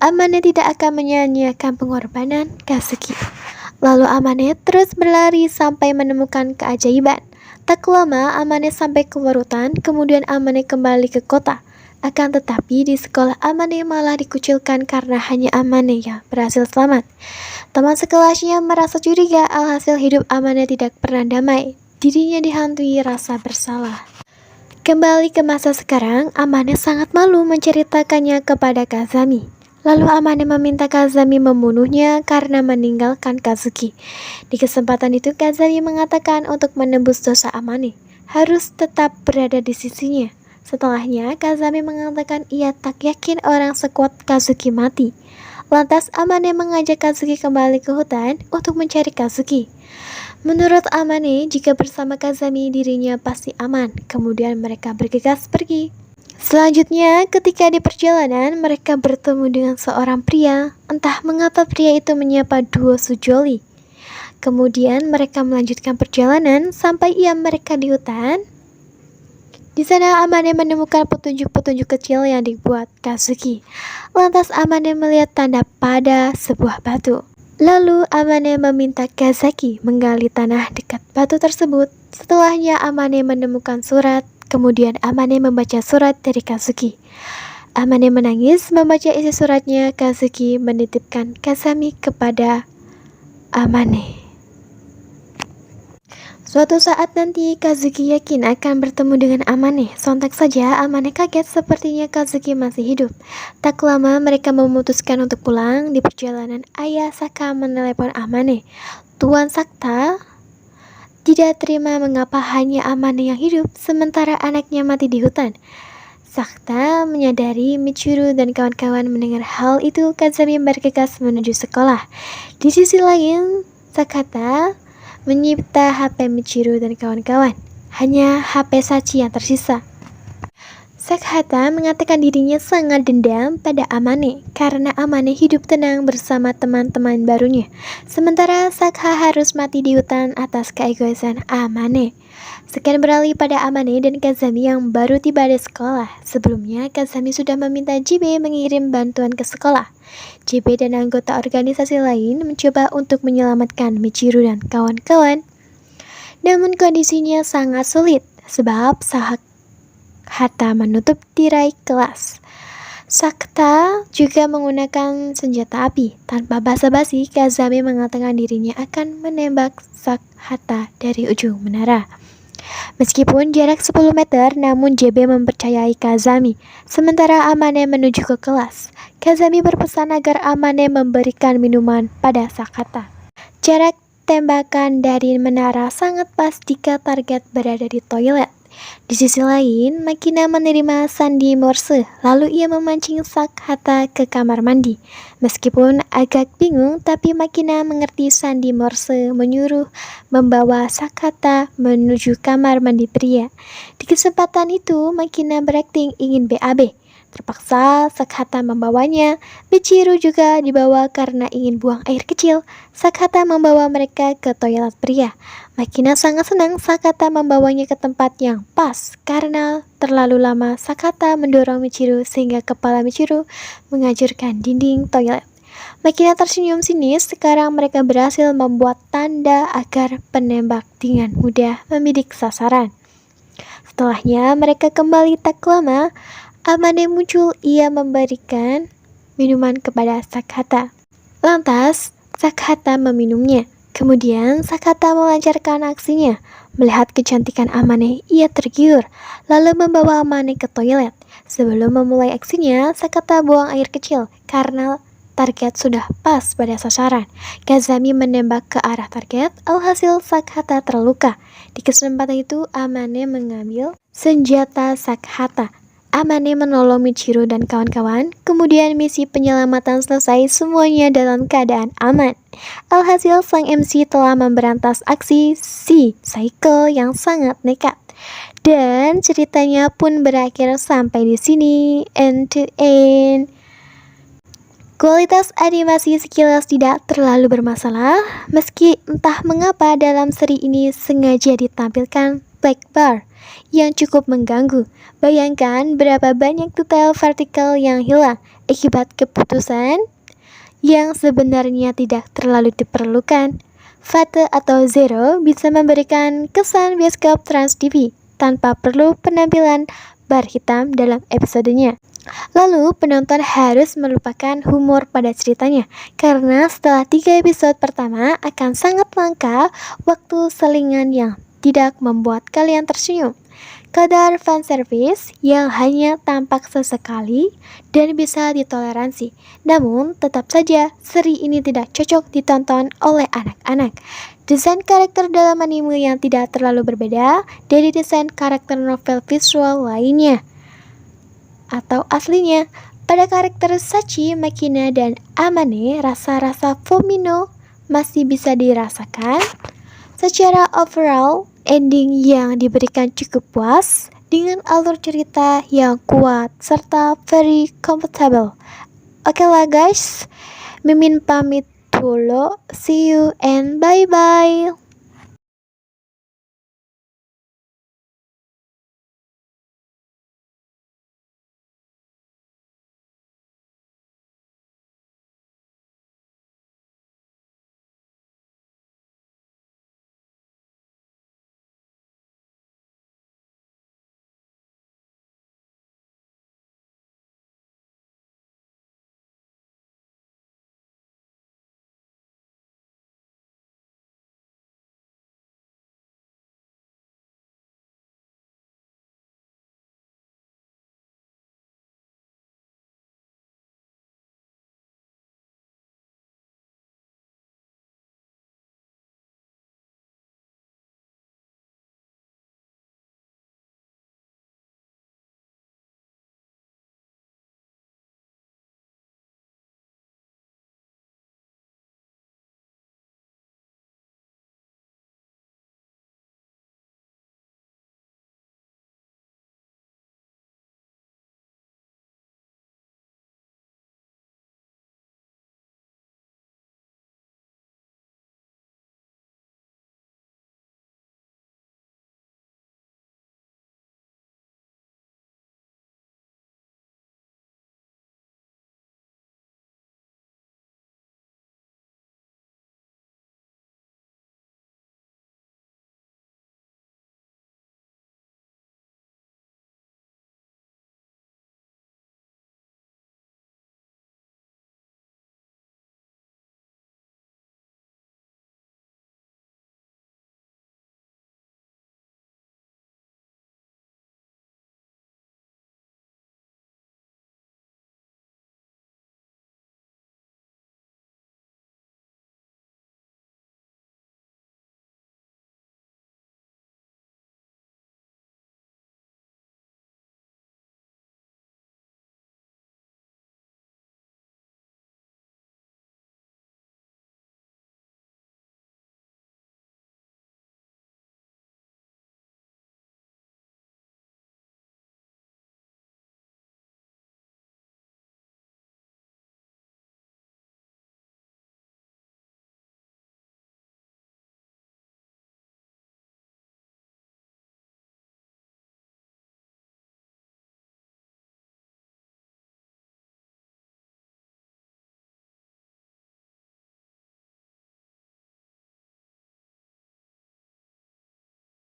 Amane tidak akan menyia-nyiakan pengorbanan Kazuki. Lalu Amane terus berlari sampai menemukan keajaiban. Tak lama Amane sampai ke hutan, kemudian Amane kembali ke kota. Akan tetapi di sekolah Amane malah dikucilkan karena hanya Amane yang berhasil selamat. Teman sekelasnya merasa curiga, alhasil hidup Amane tidak pernah damai. Dirinya dihantui rasa bersalah. Kembali ke masa sekarang, Amane sangat malu menceritakannya kepada Kazami. Lalu Amane meminta Kazami membunuhnya karena meninggalkan Kazuki. Di kesempatan itu Kazami mengatakan untuk menembus dosa Amane, harus tetap berada di sisinya. Setelahnya Kazami mengatakan ia tak yakin orang sekuat Kazuki mati. Lantas Amane mengajak Kazuki kembali ke hutan untuk mencari Kazuki. Menurut Amane, jika bersama Kazami dirinya pasti aman. Kemudian mereka bergegas pergi. Selanjutnya, ketika di perjalanan, mereka bertemu dengan seorang pria. Entah mengapa pria itu menyapa duo Sujoli. Kemudian mereka melanjutkan perjalanan sampai mereka di hutan. Di sana Amane menemukan petunjuk-petunjuk kecil yang dibuat Kazuki. Lantas Amane melihat tanda pada sebuah batu. Lalu Amane meminta Kazaki menggali tanah dekat batu tersebut. Setelahnya Amane menemukan surat. Kemudian Amane membaca surat dari Kazuki. Amane menangis membaca isi suratnya. Kazuki menitipkan Kazami kepada Amane. Suatu saat nanti Kazuki yakin akan bertemu dengan Amane. Sontak saja Amane kaget, sepertinya Kazuki masih hidup. Tak lama mereka memutuskan untuk pulang. Di perjalanan ayah Saka menelepon Amane. Tuan Sakta tidak terima mengapa hanya Amane yang hidup sementara anaknya mati di hutan. Sakta menyadari Michiru dan kawan-kawan mendengar hal itu, Kazami bergegas menuju sekolah. Di sisi lain, Sakata menyita HP Michiru dan kawan-kawan. Hanya HP Sachi yang tersisa. Sakata mengatakan dirinya sangat dendam pada Amane karena Amane hidup tenang bersama teman-teman barunya. Sementara Sakha harus mati di hutan atas keegoisan Amane. Sekian beralih pada Amane dan Kazami yang baru tiba di sekolah. Sebelumnya, Kazami sudah meminta JB mengirim bantuan ke sekolah. JB dan anggota organisasi lain mencoba untuk menyelamatkan Michiru dan kawan-kawan. Namun kondisinya sangat sulit sebab Sakta menutup tirai kelas. Sakta juga menggunakan senjata api. Tanpa basa-basi, Kazami mengatakan dirinya akan menembak Sakta dari ujung menara. Meskipun jarak 10 meter, namun JB mempercayai Kazami. Sementara Amane menuju ke kelas. Kazami berpesan agar Amane memberikan minuman pada Sakta. Jarak tembakan dari menara sangat pas jika target berada di toilet. Di sisi lain, Makina menerima sandi Morse, lalu ia memancing Sakta ke kamar mandi. Meskipun agak bingung, tapi Makina mengerti sandi Morse menyuruh membawa Sakta menuju kamar mandi pria. Di kesempatan itu, Makina berakting ingin BAB. Terpaksa Sakta membawanya. Michiru juga dibawa karena ingin buang air kecil. Sakta membawa mereka ke toilet pria. Makina sangat senang Sakta membawanya ke tempat yang pas karena terlalu lama Sakta mendorong Michiru sehingga kepala Michiru menghancurkan dinding toilet. Makina tersenyum sinis. Sekarang mereka berhasil membuat tanda agar penembak dengan mudah membidik sasaran. Setelahnya mereka kembali tak lama. Amane muncul, ia memberikan minuman kepada Sakta. Lantas, Sakta meminumnya. Kemudian, Sakta melancarkan aksinya. Melihat kecantikan Amane, ia tergiur, lalu membawa Amane ke toilet. Sebelum memulai aksinya, Sakta buang air kecil karena target sudah pas pada sasaran. Kazami menembak ke arah target, alhasil Sakta terluka. Di kesempatan itu, Amane mengambil senjata Sakta. Amane menolong Michiru dan kawan-kawan, kemudian misi penyelamatan selesai, semuanya dalam keadaan aman. Alhasil, sang MC telah memberantas aksi si Saiko yang sangat nekat. Dan ceritanya pun berakhir sampai di sini, end to end. Kualitas animasi sekilas tidak terlalu bermasalah, meski entah mengapa dalam seri ini sengaja ditampilkan black bar yang cukup mengganggu. Bayangkan berapa banyak detail vertikal yang hilang akibat keputusan yang sebenarnya tidak terlalu diperlukan. Fate atau Zero bisa memberikan kesan bioskop Trans TV tanpa perlu penampilan bar hitam dalam episodenya. Lalu penonton harus melupakan humor pada ceritanya karena setelah 3 episode pertama akan sangat langka waktu selingan yang tidak membuat kalian tersenyum. Kadar fanservice yang hanya tampak sesekali dan bisa ditoleransi. Namun tetap saja seri ini tidak cocok ditonton oleh anak-anak. Desain karakter dalam anime yang tidak terlalu berbeda dari desain karakter novel visual lainnya atau aslinya. Pada karakter Sachi, Makina, dan Amane, rasa-rasa Fumino masih bisa dirasakan. Secara overall, ending yang diberikan cukup puas dengan alur cerita yang kuat serta very comfortable. Oke lah guys, Mimin pamit dulu. See you and bye-bye.